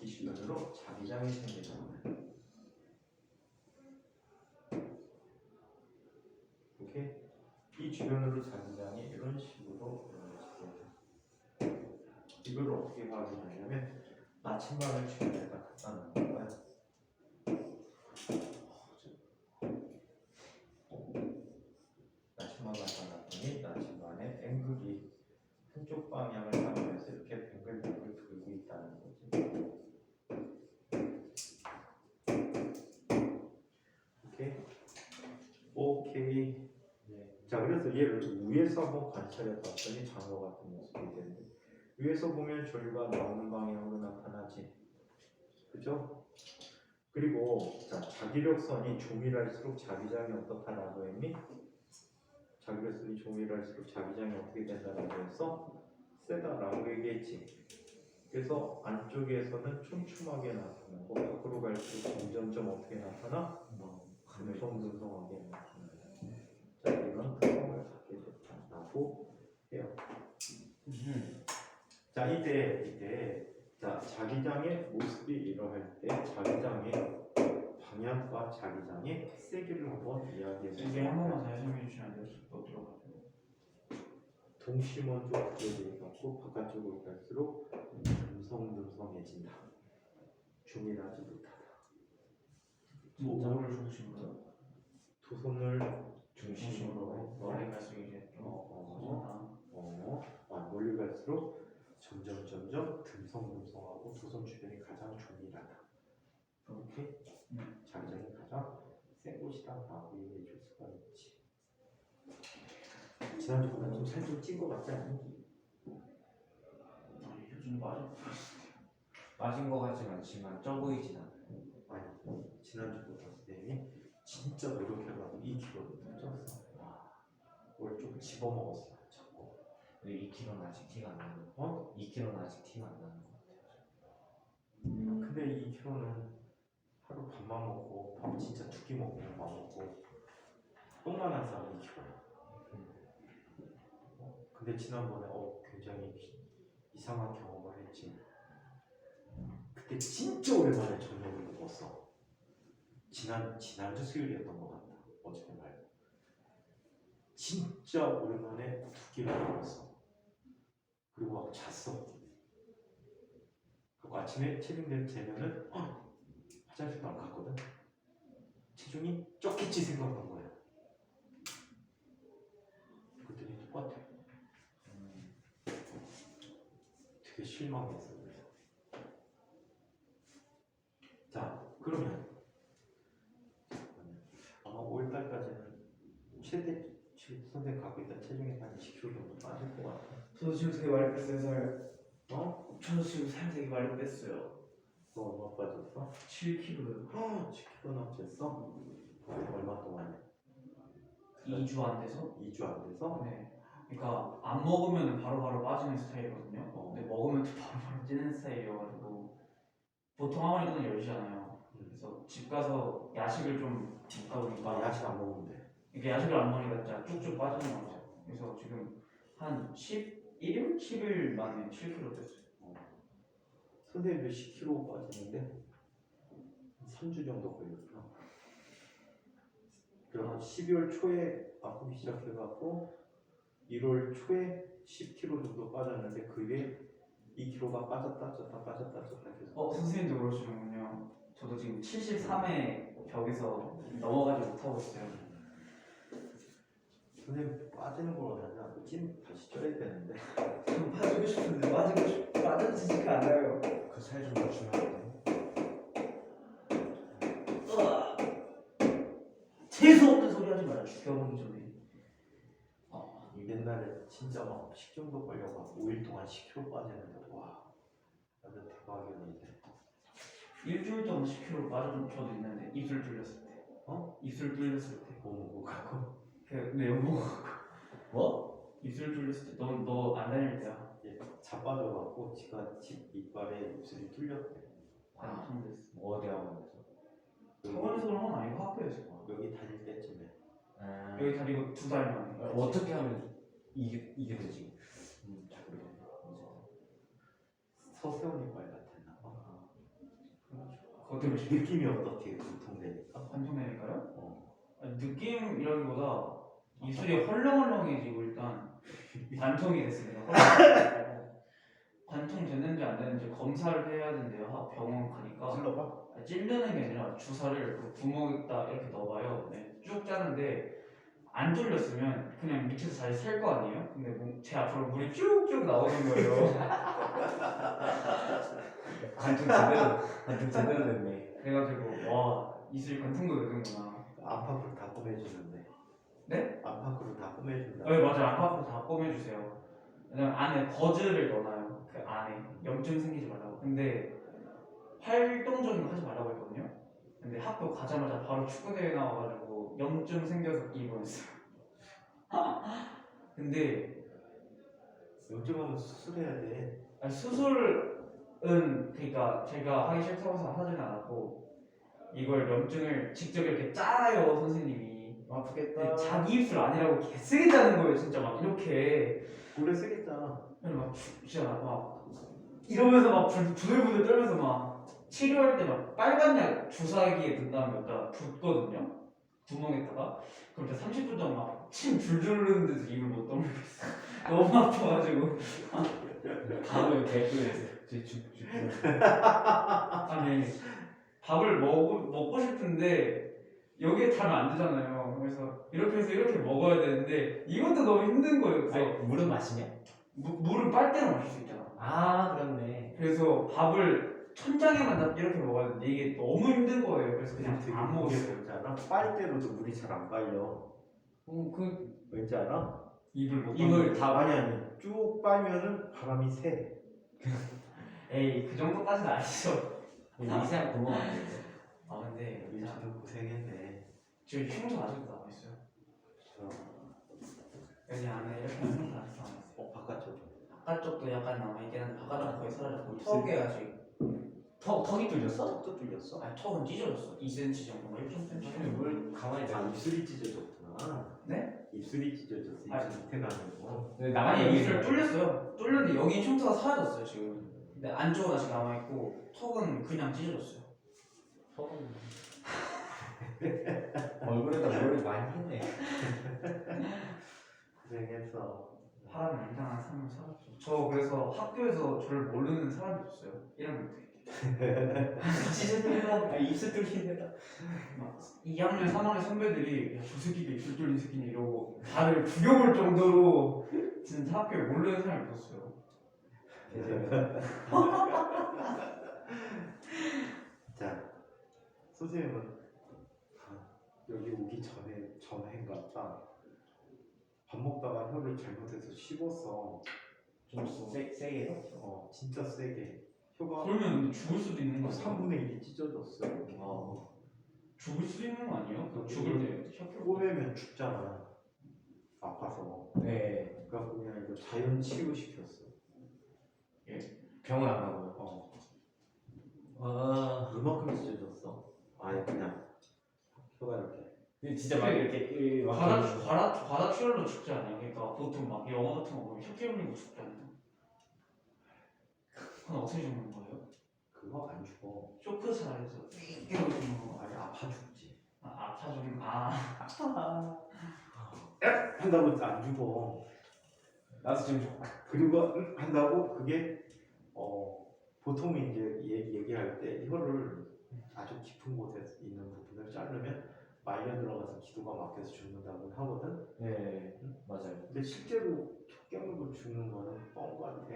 이 주변으로 자기장이 생기잖아. 오케이? 이 주변으로 자기장이 이런 식으로 이걸 어떻게 확인하냐면 나침반을 주변에다 갖다 놓는 거야. 나침반을 갖다 놨더니 나침반의 앵글이 한쪽 방향을 향하면서 이렇게 뱅글뱅글 돌고 있다는 거지. 오케이? 오케이. 자, 그래서 얘를 위에서 한번 관찰해 봤더니 장어 같은 모습이 되는데 위에서 보면 전류가 나오는 방향으로 나타나지. 그죠? 그리고 자, 자기력선이 조밀할수록 자기장이 어떻다라고 했니? 자기력선이 조밀할수록 자기장이 어떻게 된다라고 해서 세다라고 얘기했지. 그래서 안쪽에서는 촘촘하게 나타나고 밖으로 갈수록 점점점 어떻게 나타나? 듬성듬성하게 나타나요. 자, 이런 특성을 갖게 됐다고 해요. 자, 이때 자, 자기장의 모습이 이러할 때 자기장의 방향과 자기장의 세기를 한번 이야기해 이게 보세요. 한 번만 다시 설명해 주시면 안 돼요? 또 들어가지고. 동시 먼저 구조되어 갖고 바깥쪽으로 갈수록 듬성듬성해진다. 조밀하지 못하다. 뭐를 중심으로? 두 손을 중심으로 멀리 갈수록 이제 좀 멀리 갈수록 점점 듬성듬성하고 두 손 주변이 가장 조밀하다. 이렇게 자기장이 가장 센 곳이다라고 얘기해 줄 수가 있지. 지난주보다 좀 살 좀 찐 것 같지 않니? 아니 요즘 빠진 것 같진 않지만 쪄 보이진 않아요. 아니, 지난주보다 선생님이 진짜 노력해가지고 2kg를 쪘어. 뭘 좀 집어먹었어. 자꾸. 근데 2kg는 아직 티가 안 나는 거. 2kg는 아직 티가 안 나는 것 같아요. 근데 2kg는 하루 밥만 먹고 밥 진짜 2끼 먹고 밥 먹고 똥만 한 사람 2kg야. 근데 지난번에 굉장히 이상한 경험을 했지. 그때 진짜 오랜만에 저녁을 먹었어. 지난주 수요일이었던 것 같다. 어저께 말고. 진짜 오랜만에 2끼를 먹었어. 그리고 막 잤어. 그리고 아침에 체중대를 재면은 화장실도 안 갔거든. 체중이 쪘겠지 생각한 거야. 그랬더니 똑같아. 되게 실망했어. 그래서. 자, 그러면 아마 5월달까지는 최대 선생 갖고 있던 체중이 한 20kg 정도 빠질 것 같아. 저도 지금 되게 많이 뺐어요 살. 저도 지금 살 되게 많이 뺐어요. 너 얼마 빠졌어? 7kg요. 10kg나 뺐어? 얼마 동안에? 2주 안 돼서? 2주 안 돼서? 네. 그러니까 안 먹으면 바로바로 빠지는 스타일이거든요. 근데 먹으면 또 바로바로 찌는 스타일이어가지고 보통 학원이는 10시잖아요. 그래서 집 가서 야식을 좀 먹다 보니까 야식 안 먹으면 돼. 이게 야식을 안 먹으니까 진짜 쭉쭉 빠지는 것 같아요. 그래서 지금 한 11일? 10일 만에 7kg 뺐어요. 선생님도 10kg 빠지는데 3주 정도 걸렸구나. 그래서 12월 초에 아프기 시작해갖고 1월 초에 10kg 정도 빠졌는데 그게 2kg가 빠졌다 쪘다 계속. 선생님도 그러시는군요. 저도 지금 73회 벽에서 넘어가지 못하고 있어요. 선생님 빠지는 걸 원하냐? 찐 다시 쪄야 되는데. 좀 빠지고 싶은데 빠져지지가 않아요. 그 살 좀 맞추면 안 돼? 재수 없는 소리 하지 마라. 죽여보기 전에. 옛날에 진짜 막 식중독 걸려서 5일 동안 10kg 빠지는데 와 완전 대박이었는데. 일주일 동안 10kg 빠진 저도 있는데 입술 뚫렸을 때. 입술 뚫렸을 때. 뭐 먹고 가고 내 연봉 뭐? 입술 뚫렸을 때 너 안 다닐 때야. 얘 자빠져갖고 지가 집 이빨에 입술이 뚫렸대. 관통 됐어. 뭐 어디 학원에서? 학원에서 그런 건 아니고 학교에서. 여기 다닐 때쯤에. 아, 여기 다니고 2달 만에. 어떻게 하면 이게 되지? 잘 모르겠네. 서세원 이빨 같았나 봐. 그것 때문에 느낌이 어떻게 보통되니까? 관통되니까요? 어. 느낌이라기보다 입술이 헐렁헐렁해지고 일단 관통이 됐습니다. 헐렁헐렁해지고. 관통 됐는지 안 됐는지 검사를 해야 된대요. 병원 가니까. 찔러봐. 찌르는 게 아니라 주사를 그 구멍에다 이렇게 넣어봐요. 네, 쭉 짜는데 안 뚫렸으면 그냥 밑에서 다시 셀 거 아니에요? 근데 제 앞으로 물이 쭉쭉 나오는 거예요. 관통 제대로 됐네. 그래가지고 와 입술 관통도 되는구나. 안팎으로 다 꼬매주는데. 네? 안팎으로 다 꼬매준다. 네 맞아요. 안팎으로 다 꼬매주세요. 왜냐면 안에 버즈를 넣어놔요. 그 안에 염증 생기지 말라고. 근데 활동적인 거 하지 말라고 했거든요. 근데 학교 가자마자 바로 축구대회 나와가지고 염증 생겨서 입원했어요. 근데 요즘은 수술해야 돼. 아니, 수술은 그러니까 제가 하기 싫다고 해서 하지는 않았고 이걸 염증을 직접 이렇게 짜요 선생님이. 아프겠다. 자기 입술 아니라고 개쓰게 짜는 거예요 진짜 막 이렇게. 오래 쓰겠잖아. 막 진짜 막 이러면서 막 부들부들 떨면서 막 치료할 때 막 빨간 약 주사기에 든 다음에 여기다 붓거든요. 구멍에다가. 그럼 진짜 30분 동안 막 침 줄줄 흐르는 데서 입을 못 다물겠어. 너무 아파가지고. 밥을 개뿔했어. 아니 밥을 먹고 싶은데 여기에 타면 안 되잖아요. 그래서 이렇게 해서 이렇게 먹어야 되는데 이것도 너무 힘든 거예요. 그래서 아니 물은 마시냐? 물은 빨대로 마실 수 있잖아. 아 그렇네. 그래서 밥을 천장에만 이렇게 먹어야 되는데 이게 너무 힘든 거예요. 그래서 그냥 되게 안 무게 먹었어요. 뭔지 알아? 빨대로도 물이 잘 안 빨려. 그 왠지 알아? 입을 다 아니 쭉 빨면은 바람이 새. 에이 그 정도까지는 아니죠. 미세한 구멍 아니에요? 아 근데 요즘도 고생했네. 지금 흉도 아직도 남아 있어요. 여기 안에 이렇게 흉도 아직도 남아 있어요. 바깥쪽. 바깥쪽도 약간 남아 있긴 한데 바깥쪽은 거의 사라졌고 턱에 아직. 턱이 뚫렸어? 턱도 뚫렸어? 아니 턱은 찢어졌어. 2cm 정도, 1.5cm. 근데 뭘 가만히 아 놔. 입술이 찢어졌구나. 네? 입술이 찢어졌어. 입술 아니. 밑에 가는 거. 근데 아니 입술 뚫렸어요. 뚫렸는데 여기 흉터가 사라졌어요 지금. 근데 안쪽은 아직 남아 있고 턱은 그냥 찢어졌어요. 턱은 얼굴에다 뭘 많이 했네. 고생했어. 사람을 인정하는 사람을 살았죠. 저 그래서 학교에서 저를 모르는 사람이 있었어요. 1학년 때. 찢어졌다. 입술 뚫린다. 막 2학년, 3학년 선배들이 야, 저 새끼가 입술 뚫린 새끼네 이러고 다들 구겨볼 정도로 진짜 학교에 모르는 사람이 있었어요. 자, 선생님은 여기 오기 전에인가 밥 먹다가 혀를 잘못해서 씹었어. 좀 세게. 진짜 세게. 혀가 그러면 죽을 수도 있는 거 아니에요? 3분의 1이 찢어졌어. 죽을 수도 있는 거 아니에요? 그 죽을 때 혀를 꼬매면 죽잖아. 아파서. 네. 그러니까 그냥 이거 자연 치유시켰어. 병원 안 가고요. 와. 이만큼 찢어졌어. 아예 그냥 혀가 이렇게. 근데 진짜 막 이렇게 막 과다출혈로 죽지 않아요? 그러니까 보통 막 영화 같은 거 보면 혀 깨물리고 죽잖아요. 그건 어떻게 죽는 거예요? 그거 안 죽어. 쇼크 살에서 깨물고 죽는 거. 아니 아파 죽지. 아파 죽는 한다고 안 죽어. 나도 지금 그리고 한다고 그게 보통 이제 얘기할 때 혀를 아주 깊은 곳에 있는 부분을 자르면 말려 들어가서 기도가 막혀서 죽는다고 하거든. 네 맞아요. 근데 실제로 혀 깨물고 죽는 거는 뻥 같아.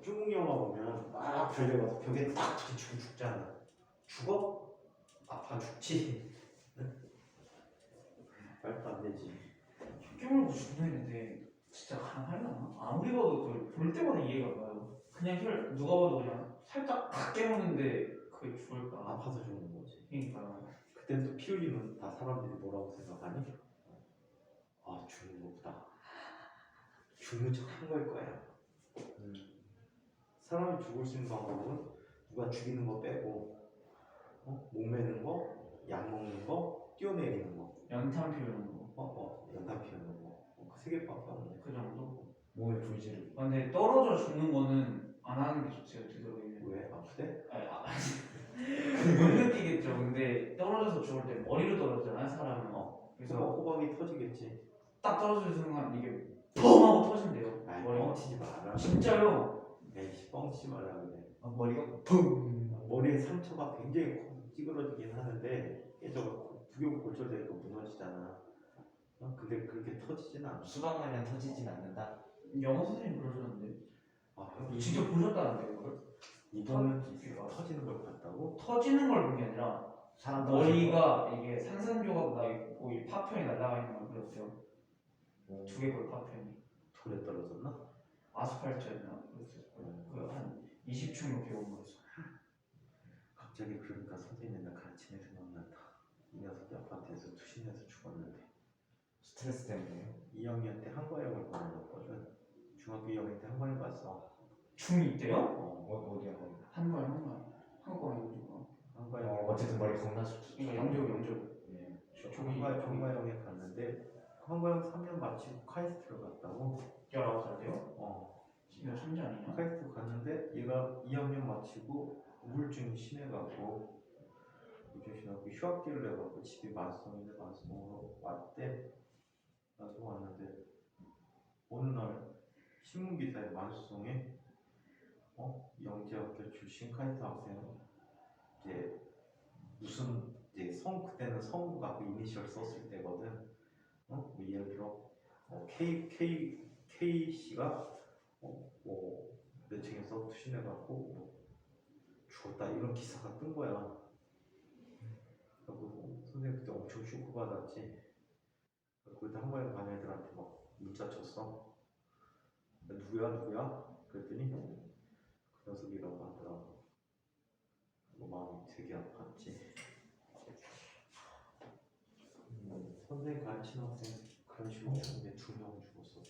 중국 영화 보면 막 달려가서 벽에 딱 부딪히고 죽잖아. 죽어? 아파 죽지. 말도 안 되지. 혀 깨물고 죽는 애인데 진짜 가능하려나? 아무리 봐도 그걸 볼 때마다 이해가 안 가요. 그냥 혀를 누가 봐도 그냥 살짝 탁 깨무는데 그게 죽을까? 아파서 죽는 거지. 그러니까 그때 그때 또 피 흘리면 다 사람들이 뭐라고 생각하니? 아 죽는 것보다 죽는 척 한 걸 거야. 사람이 죽을 수 있는 방법은 누가 죽이는 거 빼고 목 매는 거, 약 먹는 거, 뛰어내리는 거, 연탄 피우는 거. 연탄 피우는 거. 그 세 개밖에 없네. 그 정도? 몸에 불질. 근데 떨어져 죽는 거는 안 하는 게 좋대요, 되도록이면. 왜? 아프대? 못 느끼겠죠. 근데 떨어져서 죽을 때 머리로 떨어지잖아요, 사람은. 그래서 호박이 터지겠지. 딱 떨어지는 순간 이게 펑 하고 터진대요. 아이 머리가. 뻥치지 마라. 진짜요? 에이씨 뻥치지 말라 그래. 머리가 펑. 머리에 상처가 굉장히 찌그러지긴 하는데 저거 구겨 골절되니까 무너지잖아. 근데 그렇게 터지진 않아. 수박 마냥 터지진 않는다. 영어 선생님 그러셨는데. 아, 진짜 보셨다는데 그걸? 이거는 터지는 걸 봤다고? 터지는 걸 본 게 아니라 사람 머리가 이게 산산조각 나 있고 이 파편이 날아가 있는 걸 그렸대요. 두개골 파편이. 돌에 떨어졌나? 아스팔트였나? 그랬어요. 그한 20층 높이 온 거였어. 갑자기 그러니까 선생님 맨날 가르치는 생각난다. 이 녀석이 아파트에서 투신해서 죽었는데 스트레스 때문에. 2학년 때 한과역을 보내줬거든. 중학교 2학년 때 한과역 갔어. 중이 있대요? 어디야 거기? 한과에 이거. 한과역 어쨌든 머리 겁나 숫. 이거 영적. 예. 한과역에 갔는데 한과역 3년 마치고 카이스트를 갔다고. 19살 때요? 이거 천재 아니냐? 카이스트 갔는데 얘가 2학년 마치고 우울증이 심해갖고 휴학기를 내갖고 집이 만성인데 만성으로 왔대. 나도 왔는데 어느 날 신문 기사에 만성에 영재학교 출신 카이스트 학생 이제 무슨 이제 그때는 성 갖고 이니셜 썼을 때거든. 뭐 예를 들어 K 씨가 몇 층에서 투신해갖고 죽었다 이런 기사가 뜬 거야. 그리고 선생님 그때 엄청 쇼크 받았지. 그때 한과에 반 애들한테 막 문자 쳤어. 누구야? 그랬더니 그 녀석이라고 하더라고. 마음이 되게 아팠지. 선생님 가르치는 학생 그런 식으로 죽는데 2명 죽었어.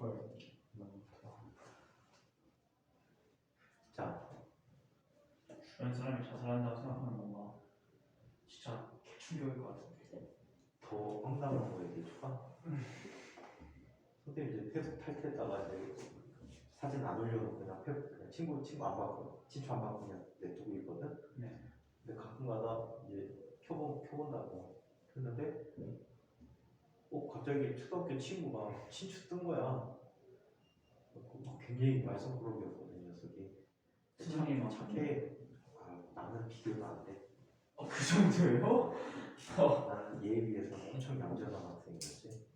헐. 자, 주변 사람이 자살한다고 생각하면 뭔가 진짜 충격일 것 같은데. 더 황당한 거 얘기해줄까? 선생님 이제 페북 탈퇴했다가 이제 사진 안 올려놓고 그냥 친구 안 받고 친추 안 받고 그냥 냅두고 있거든. 네. 근데 가끔가다 이제 켜본다고 했는데 갑자기 초등학교 친구가 친추 뜬 거야. 굉장히 말썽꾸러기였거든 이 녀석이. 선생님 착해. 나는 비교가 안 돼. 그 정도예요? 나는 얘에 비해서는 엄청 얌전한 학생이었지.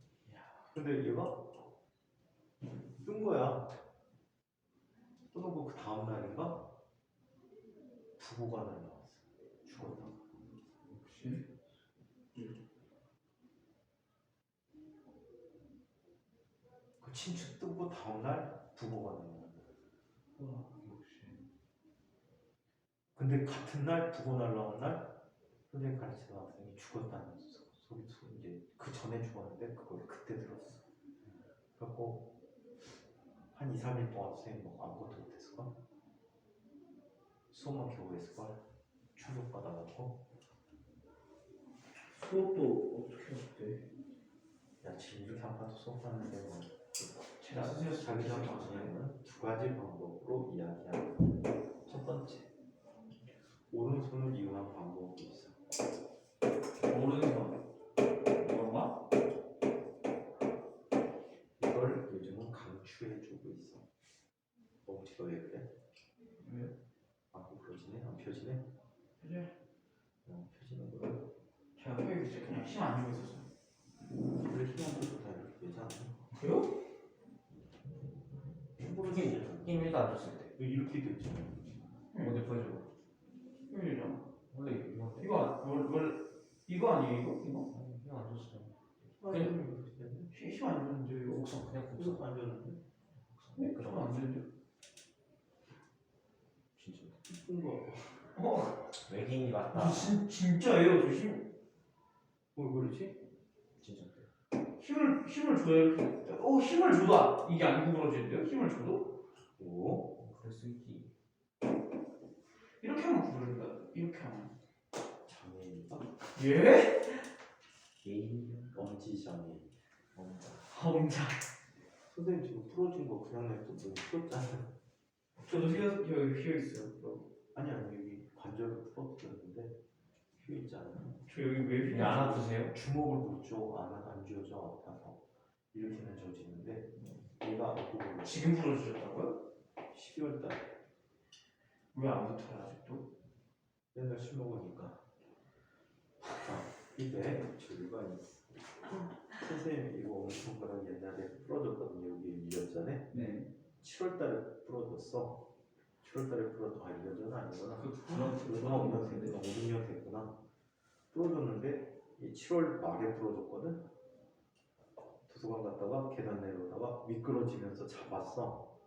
근데 얘가 뜬 거야. 떠놓고 그 다음 날인가 부고가 날라왔어. 죽었다. 혹시? 그 친추 뜨고 다음 날 부고가 날라왔어. 역시. 근데 같은 날 부고 날라온 날 선생님 가르치는 학생이 죽었다는 소리 이제 그 전에 죽었는데 그걸 그때 들었어. 그래갖고 한 2, 3일 동안 선생님 뭐 아무것도 못했을걸? 수업만 겨우 했을걸? 출석 받아갖고 수업도 어떻게 했대? 야 지금 이렇게 아파도 수업하는데 뭐 제가 선생님 자기장 정리는 2가지 방법으로 이야기한다. 첫 번째, 오른손을 이용한 방법이 있어. 오른손. 뭔가? 이걸 요즘은 강추해주고 있어. 멍치가 왜 그래? 왜? 펴지네? 안 펴지네? 그래? 펴지는 거야. 제가 혀에 진짜 그냥 힘 안 주고 있었어요. 원래 힘안 줘도 다 이렇게 되지 않아? 그래요? 힘으로 힘 되잖아. 1도 안 줬을 때. 이렇게 되지. 어디 보여줘. 힘이잖아. 원래 이건데. 이거 아니에요 이거? 힘안 줬어. 힘안 주는데 이거. 곡선 그냥 곡선. 이거 안 줬는데? 네? 그럼 안 되는데. 진짜. 이쁜 거. 어? 왜 개인이 맞다. 진짜예요. 저 왜 그러지? 진짜. 힘을 줘야 이렇게. 힘을 줘도 이게 안 구부러지는데요? 힘을 줘도 오, 그럴 수 있지. 이렇게 하면 구부러진다. 이렇게 하면. 장애인이다. 예? 개인 엄지장애인. 혼자. 선생님 지금 풀어준 거 그냥 냅둬 너무 풀었잖아. 저도 휘어 있어요. 그럼. 아니 여기 관절을 풀어드렸는데 휘어 있잖아요. 저 여기 왜 왜 휘어? 안 아프세요? 주먹을 못 줘, 안 쥐어져 아파서 이렇게는 져지는데 얘가 아프고 지금 부러지셨다고요? 12월 달 왜 안 붙어요 아직도? 맨날 술 먹으니까. 자, 이때 조류가 있어. 선생님 이거 엄지손가락 옛날에 부러졌거든요. 여기 밀렸잖아요. 네. 7월 달에 부러졌어. 7월 달에 부러져. 아 1년 전 아니구나. 그 5년 됐구나. 5년 됐구나. 부러졌는데 이 7월 말에 부러졌거든. 도서관 갔다가 계단 내려오다가 미끄러지면서 잡았어.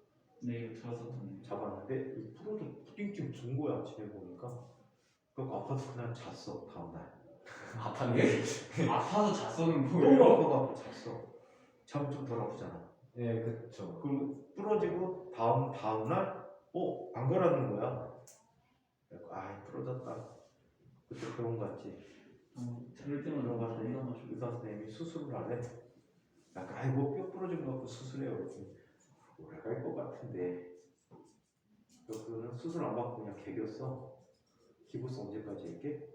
네 이거 들었었던. 잡았는데 이 부러져 띵띵 둔 거야. 아침에 보니까. 그래서 아파서 그냥 잤어. 다음날. 아팠네. 아파서 잤어는 너무 뭐예요? 아파갖고 잤어. 자면 좀 덜 아프잖아. 네, 그쵸. 그리고 부러지고 다음날 안 가라는 거야. 그래서 부러졌다. 그때 병원 갔지. 들을 때마다 병원 갔더니 겁나 마셔. 의사 선생님이 수술을 하래. 약간 뼈 부러진 거 갖고 수술해요. 그랬더니 올라갈 것 같은데. 그래서 수술 안 받고 그냥 개겼어. 기부스 언제까지 할게?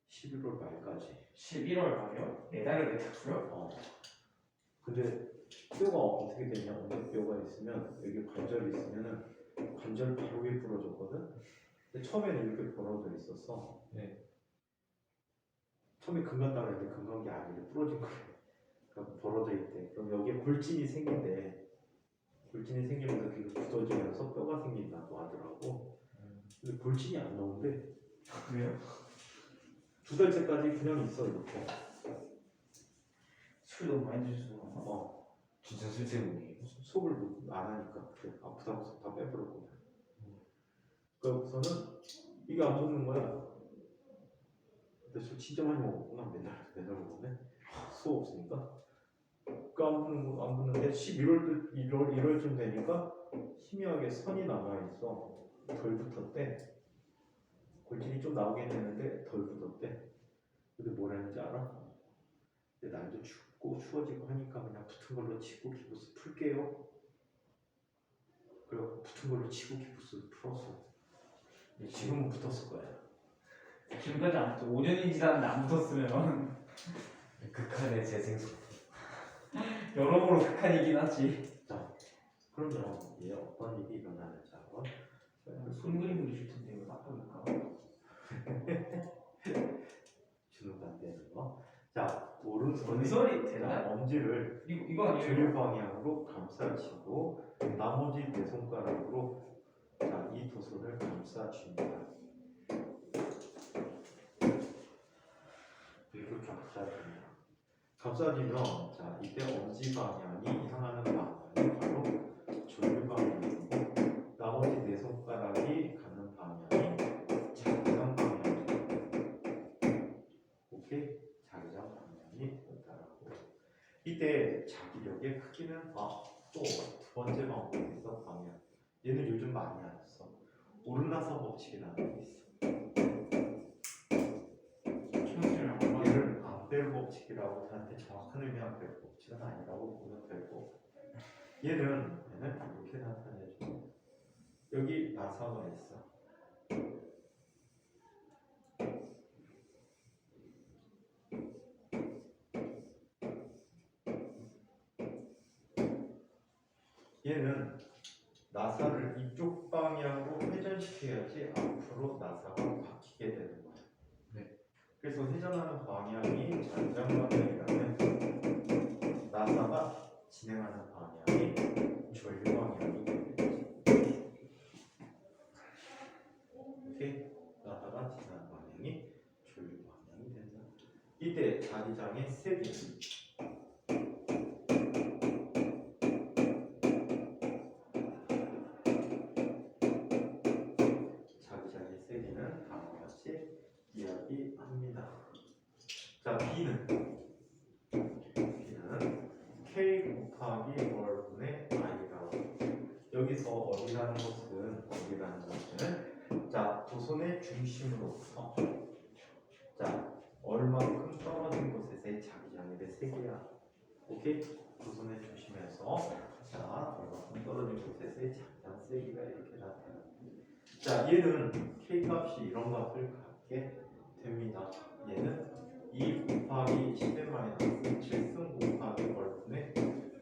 11월 말까지. 11월 말이요? 4달을 냈다고요? 근데 뼈가 어떻게 되냐? 엉덩뼈가 있으면 여기 관절이 있으면은 관절 바로 위에 부러졌거든. 근데 처음에는 이렇게 벌어져 있었어. 네. 처음에 금갔다 그랬는데 금간 게 아니래. 부러진 거래. 그럼 벌어져 있대. 그럼 여기에 골진이 생긴대. 골진이 생기면서 그게 굳어지면서 뼈가 생긴다고 하더라고. 근데 골진이 안 나온대. 왜요? 2달째까지 그냥 있어 이렇게. 술 너무 많이 드셔서 그런가? 진짜 술제공이에요. 속을 안 하니까 그래. 아프다고 해서 다 빼버렸거든. 그래서는 이게 안 먹는 거야. 근데 술 진짜 많이 먹었구나. 맨날 먹었네. 수 없으니까. 안 붙는데 1월쯤 되니까 희미하게 선이 남아있어. 덜 붙었대. 골진이 좀 나오긴 했는데 덜 붙었대. 근데 뭘 했는지 알아? 근데 날도 춥고 추워지고 하니까 그냥 붙은 걸로 치고 기부스 풀게요. 그래서 붙은 걸로 치고 기부스 풀었어. 지금은 붙었을 거야. 지금까지 안 붙어. 5년이 지났는데 안 붙었으면 극한의 재생속. 여러모로 극한이긴 하지. 그러면 얘 어떤 일이 일어나는지 한번 손 그림 그리실 텐데 이거 닦아볼까? 주눅 안 되는 거. 자, 오른손에 뭔 소리 된다? 엄지를 이거 아니에요? 조류 방향으로 감싸주고 나머지 네 손가락으로 이 두 손을 감싸줍니다. 이렇게 감싸줍니다. 감싸주면 이때 엄지 방향이 향하는 방향이 바로 조류 방향이고 나머지 네 손가락이 가는 방향이 자기장 방향입니다. 오케이? 자기장 방향이 있다라고. 이때 자기력의 크기는 또 두 번째 방법이 있어. 방향. 얘는 요즘 많이 안 써. 오르나서 법칙이라는 게 있어. 얘를 암벨 법칙이라고 하는데 정확한 의미 암벨 법칙은 아니라고 보면 되고 얘는 이렇게 나타내줘. 여기 나사가 있어. 얘는 나사를 이쪽 방향으로 회전시켜야지 앞으로 나사가 바뀌게 되는 거야. 네. 그래서 회전하는 방향이 잔장 방향이라면 나사가 진행하는 방향이 전류 방향이 되겠지. 오케이? 나사가 진행하는 방향이 전류 방향이 된다. 이때 자기장의 세개. 자기장의 세기는 다음과 같이 B는 K 곱하기 월분의 I라고. 여기서 어디라는 것은 자 도선의 중심으로부터 자 얼마큼 떨어진 곳에서의 자기장이 돼 3개야. 오케이? 도선의 중심에서 자 얼마큼 떨어진 곳에서의 자기장 3개가 이렇게 나타나. 자 얘는 K 값이 이런 값을 갖게 됩니다. 얘는 2 곱하기 10의 마이너스 7승 곱하기 월분의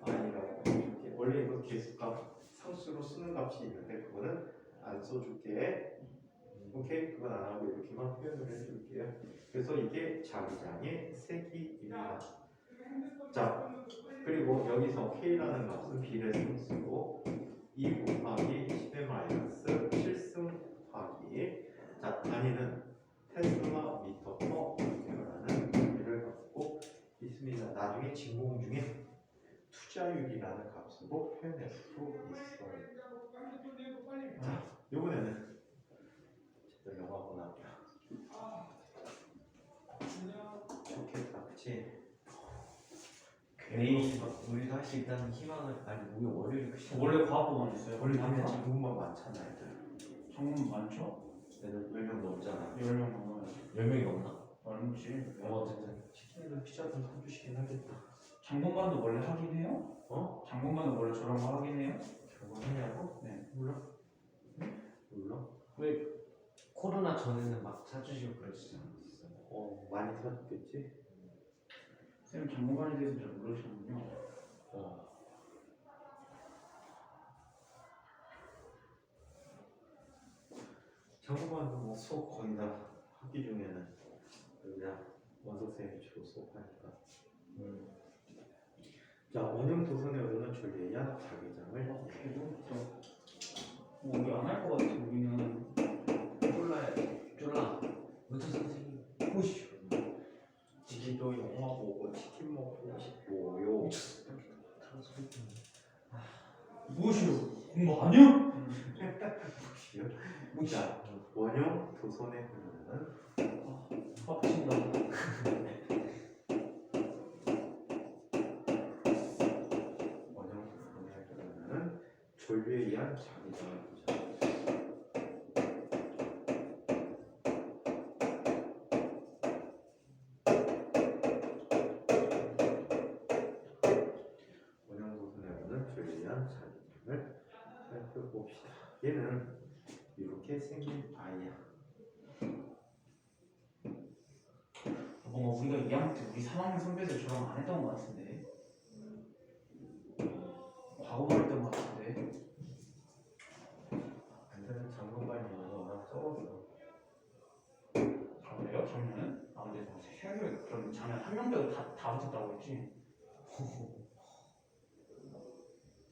I라고 해줄게. 원래 이거 개수값 상수로 쓰는 값이 있는데 그거는 안 써줄게. 오케이? 그건 안 하고 이렇게만 표현을 해줄게요. 그래서 이게 자기장의 세기입니다. 자 그리고 여기서 K라는 값은 B를 상수고 2 곱하기 10의 마이너스 7승 곱하기 자 단위는 테슬라 미터 퍼 미터라는 단위를 갖고 있습니다. 나중에 진공 중에 투자율이라는 값으로 표현할 수 있어요. 자, 이번에는 제대로 영어하거나 좋겠다, 그치? 괜히 우리가 할 수 있다는 희망을 아니 우리 월요일 그 시간 원래 과학부만 있어요. 원래 하면 장군만 많잖아, 애들. 정문 많죠? 애들 10명 넘잖아. 10명 넘어요. 10명이 넘나? 얼마지? 어쨌든 치킨이든 피자든 사주시긴 하겠다. 장본반도 원래 하긴 해요? 어? 장본반도 원래 저런 거 하긴 해요? 결국 하냐고? 네. 몰라? 몰라? 왜 코로나 전에는 막 사주시고 그러시지 않았어요? 많이 사줬겠지? 쌤 장본반에 대해서 잘 모르시는군요. 장군반도 뭐 수업 거의 다 학기 중에는 그냥 원서 쌤이 주로 수업하니까. 자, 원형 도선에 오르는 전례야 자기장을 우리 안 할 것 같아. 우리는 쫄라 문터 선생님 보시오 지기도 영화 보고 치킨 먹고 싶고요. 무엇이요? 공부 아니야? 자, 원형 도선에 오르는 빡친다. 원형 도선에 오르는 전류에 의한 자기장을 보자. 원형 도선에 오르는 전류에 의한 자기장을 살펴봅시다. 얘는 이렇게 생긴 아이야. 뭔가 우리가 2학년 때 우리 3학년 선배들 저랑 안 했던 것 같은데. 과거만 했던 것 같은데. 안되는 장군반이 워낙 적어서 아 그래요? 작년은? 아 근데 생각해보니까 그럼 작년 한 명 빼고 다 붙었다고 했지?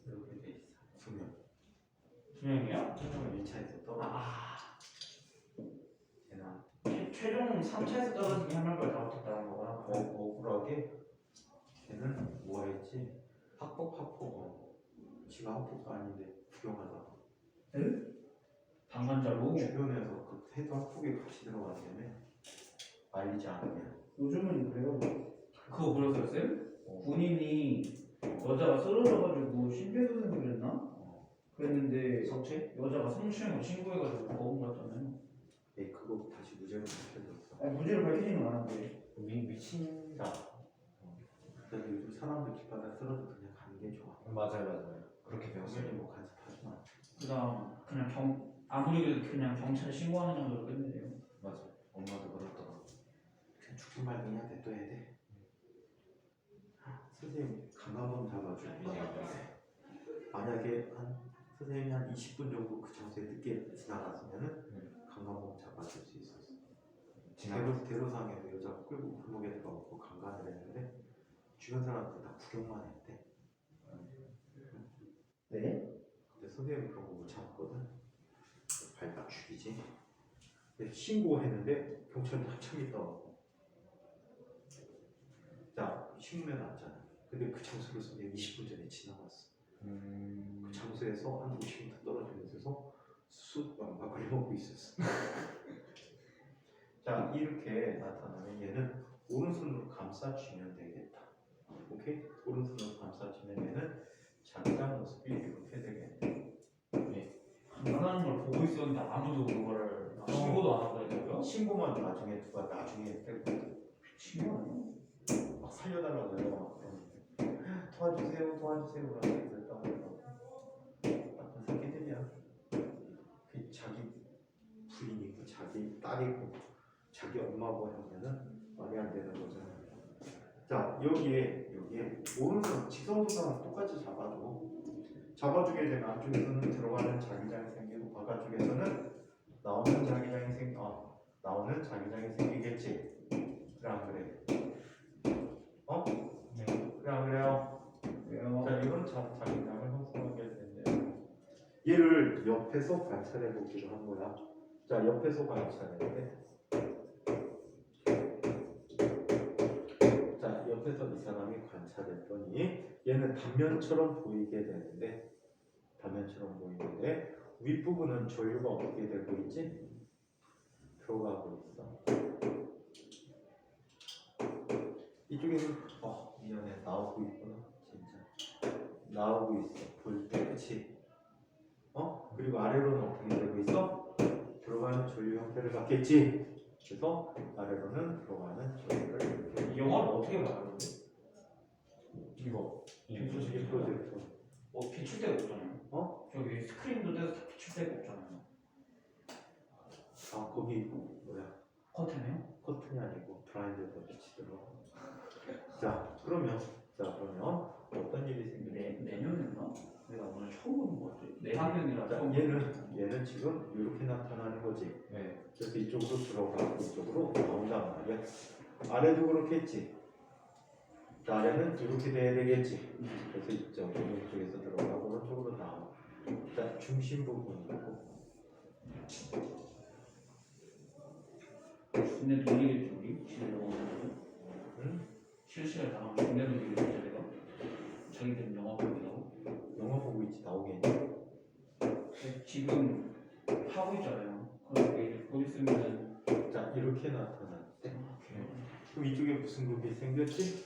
이렇게 돼 있어. 수명. 2명이야? 1차에서 떨어져. 걔나 최종 3차에서 떨어지긴 한 명까지 다 붙었다는 거구나. 억울하게 걔는 뭐 했지? 학폭 지가 학폭도 아닌데 구경하다가 방관자로. 주변에서 그 해도 학폭에 같이 들어갔다며 말리지 않으면 요즘은 그래요. 그거 보셨어요 쌤? 군인이 여자가 쓰러져가지고 심폐소생술 했나? 그랬는데 성체? 여자가 성추행을 신고해가지고 법원 갔잖아요. 그거 다시 무죄로 밝혀졌어. 아니 무죄를 밝히지는 않았는데. 미친다 그래서 요즘 사람들 뒷바닥 쓰러져 그냥 가는 게 좋아. 맞아요 그렇게 배웠어요 당연히 뭐 간섭하지 마. 그다음 그냥 아무리 그래도 그냥 경찰에 신고하는 정도로 끝내요. 맞아 엄마도 그렇더라고 그냥 죽지 말고 해야 돼. 또 해야 돼. 선생님 강간범 잡아주고 만약에 선생님이 한 20분 정도 그 장소에 늦게 지나갔으면은 강간범 잡아줄 수 있었어. 대로상에서 여자가 끌고 골목에 들어가고 강간을 했는데 주변 사람들 다 구경만 했대. 네? 근데 선생님이 그런 거 못 참았거든. 밟아 죽이지. 근데 신고했는데 경찰이 한참 있다 왔고. 자, 신문에 났잖아. 근데 그 장소를 선생님 20분 전에 지나갔어. 그 장소에서 한 50m 떨어진 곳에서 막걸리 먹고 있었어. 자, 이렇게 나타나면 얘는 오른손으로 감싸주면 되겠다. 오케이? 오른손으로 감싸주면 얘는 자기장 모습이 이렇게 되겠네. 장난하는 걸 보고 있었는데 아무도 그거를 신고도 안 하고 그랬다고요? 신고만 나중에 누가 나중에 신고 아니야? 막 살려달라고 해요. 도와주세요, 도와주세요. 라고 그랬다고 하더라고. 나쁜 새끼들이야. 그 자기 부인이고 자기 딸이고 자기 엄마고 하면은 말이 안 되는 거잖아. 자, 여기에 오른손 직선부사는 똑같이 잡아주게 되면 안쪽에서는 들어가는 자기장이 생기고 바깥쪽에서는 나오는 자기장이 생기겠지. 그래 안 그래? 네. 그래 안 그래요? 왜요? 자, 이건 자기장을 형성하게 된대요. 얘를 옆에서 관찰해 보기로 한 거야. 자, 옆에서 관찰해. 자, 옆에서 이 사람이 관찰했더니 얘는 단면처럼 보이게 되는데 윗부분은 전류가 어떻게 되고 있지? 들어가고 있어. 이쪽에는 미안해 나오고 있구나. 진짜 나오고 있어. 볼 때 그치? 그리고 아래로는 어떻게 되고 있어? 들어가는 전류 형태를 갖겠지? 그래서 아래로는 들어가는 전류를 이렇게 이 영화를 어떻게 봐요? 근데? 이거 이 프로젝트 비출 데가 없잖아요. 저기 스크린도 떼서 다 비출 데가 없잖아요. 거기 뭐야 커튼이요? 커튼이 아니고 블라인드에서 비치더라고. 그러면 어떤 일이 생기냐? 내년인가? 내가 오늘 처음 보는 거 같아. 내학년이라 처음. 얘는 지금 이렇게 나타나는 거지. 네. 그래서 이쪽으로 들어가고 이쪽으로 나온단 말이야. 아래도 그렇겠지. 아래는 이렇게 돼야 되겠지. 그래서 이쪽에서 들어가고 오른쪽으로 나와. 중심 부분이고. 근데 놀리겠지 우리? 응? 실시간 당하면 근데 놀리겠지 내가? 자기들은 영화 보기라고? 영화 보고 있지 나오겠니? 지금 하고 있잖아요. 그렇게 곧 있으면은 이렇게 나타났대. 그럼 이쪽에 무슨 극이 생겼지?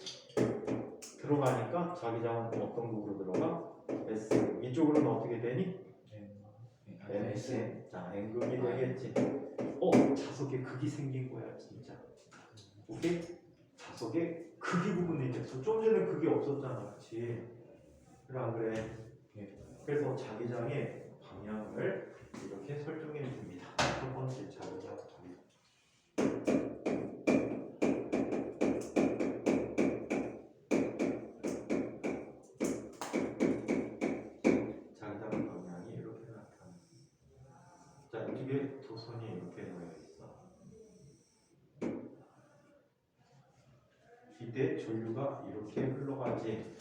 들어가니까 자기장은 어떤 극으로 들어가? S. 이쪽으로는 어떻게 되니? NC. N극이 되겠지. 자석에 극이 생긴 거야 진짜. 오케이? 자석에 극이 부분이 됐어. 좀 전에 극이 없었잖아, 그렇지? 그래 안 그래? 그래서 자기장의 방향을 이렇게 설정해 줍니다. 첫 번째 자기장. 자기장 방향이 이렇게 나타납니다. 이쪽에 도선이 이렇게 놓여 있어. 이때 전류가 이렇게 흘러가지.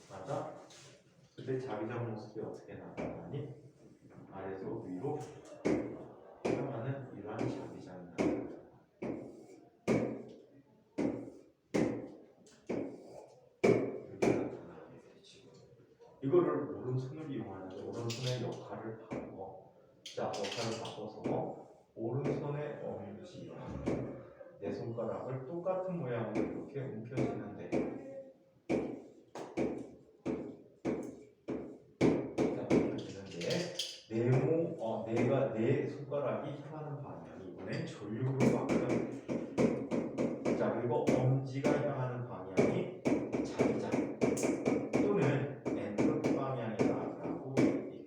맞아? 근데 자기장 모습이 어떻게 나타나니? 아래에서 위로 향하는 이러한 자기장이 나타납니다. 이렇게 나타나게 되지. 이거를 오른손을 이용하는데 오른손의 역할을 역할을 바꿔서 오른손의 엄지 내 손가락을 똑같은 모양으로 이렇게 움켜쥐는데 내 손가락이 향하는 방향이 이번엔 전류로 바뀌어요. 그리고 엄지가 향하는 방향이 자기장 또는 엔트로피 방향이다라고 얘기해요.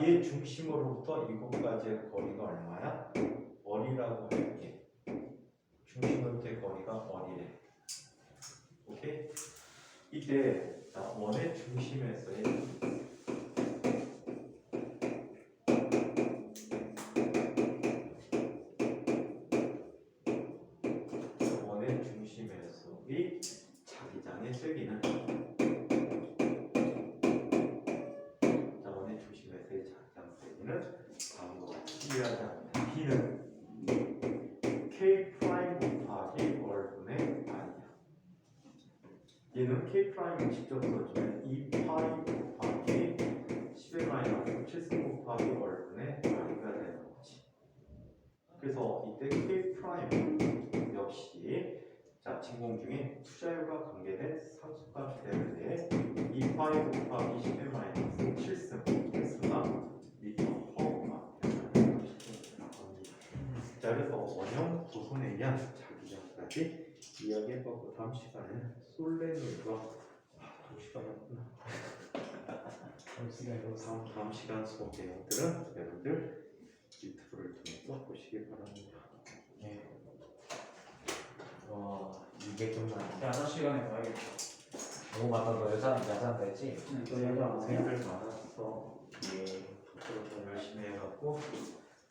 얘 중심으로부터 이곳까지의 거리가 얼마야? 어리라고 할게. 중심으로부터의 거리가 어리래. 오케이? 이때 원의 중심에서의 자기장의 세기는 원의 중심에서의 자기장 세기는 다음과 같이 이해하자. B는 K 프라임 곱하기 월분의 I야. 얘는 K 프라임을 직접 써주면 2파이 곱하기 10의 마이너스 7승 곱하기 월분의 I가 되는 거지. 그래서 이때 K 프라임 역시 자 진공 중에 투자율과 관계된 상수값 대비에 2파이 곱하기 10n 마이너스 7승 x가 미터 허가 자 그래서 원형 도선에 의한 자기장까지 이야기해보고 다음 시간에는 솔레놀과 시간이었구나. 다음 시간 수업 내용들은 여러분들 유튜브를 통해서 보시기 바랍니다. 네. 이게 끝나. 야자 시간에 봐야겠다. 오 맞다 너 야자한다 했지? 또 야자 안 해요? 생각을 많았어. 예, 앞으로 더 열심히 해갖고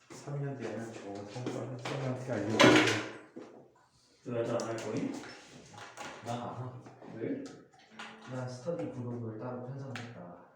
3년 뒤에는 좋은 성과를 쌤한테 알려주세요. 또 야자 안 할 거니? 나 왜? 난 스터디 그룹을 따로 편성했다.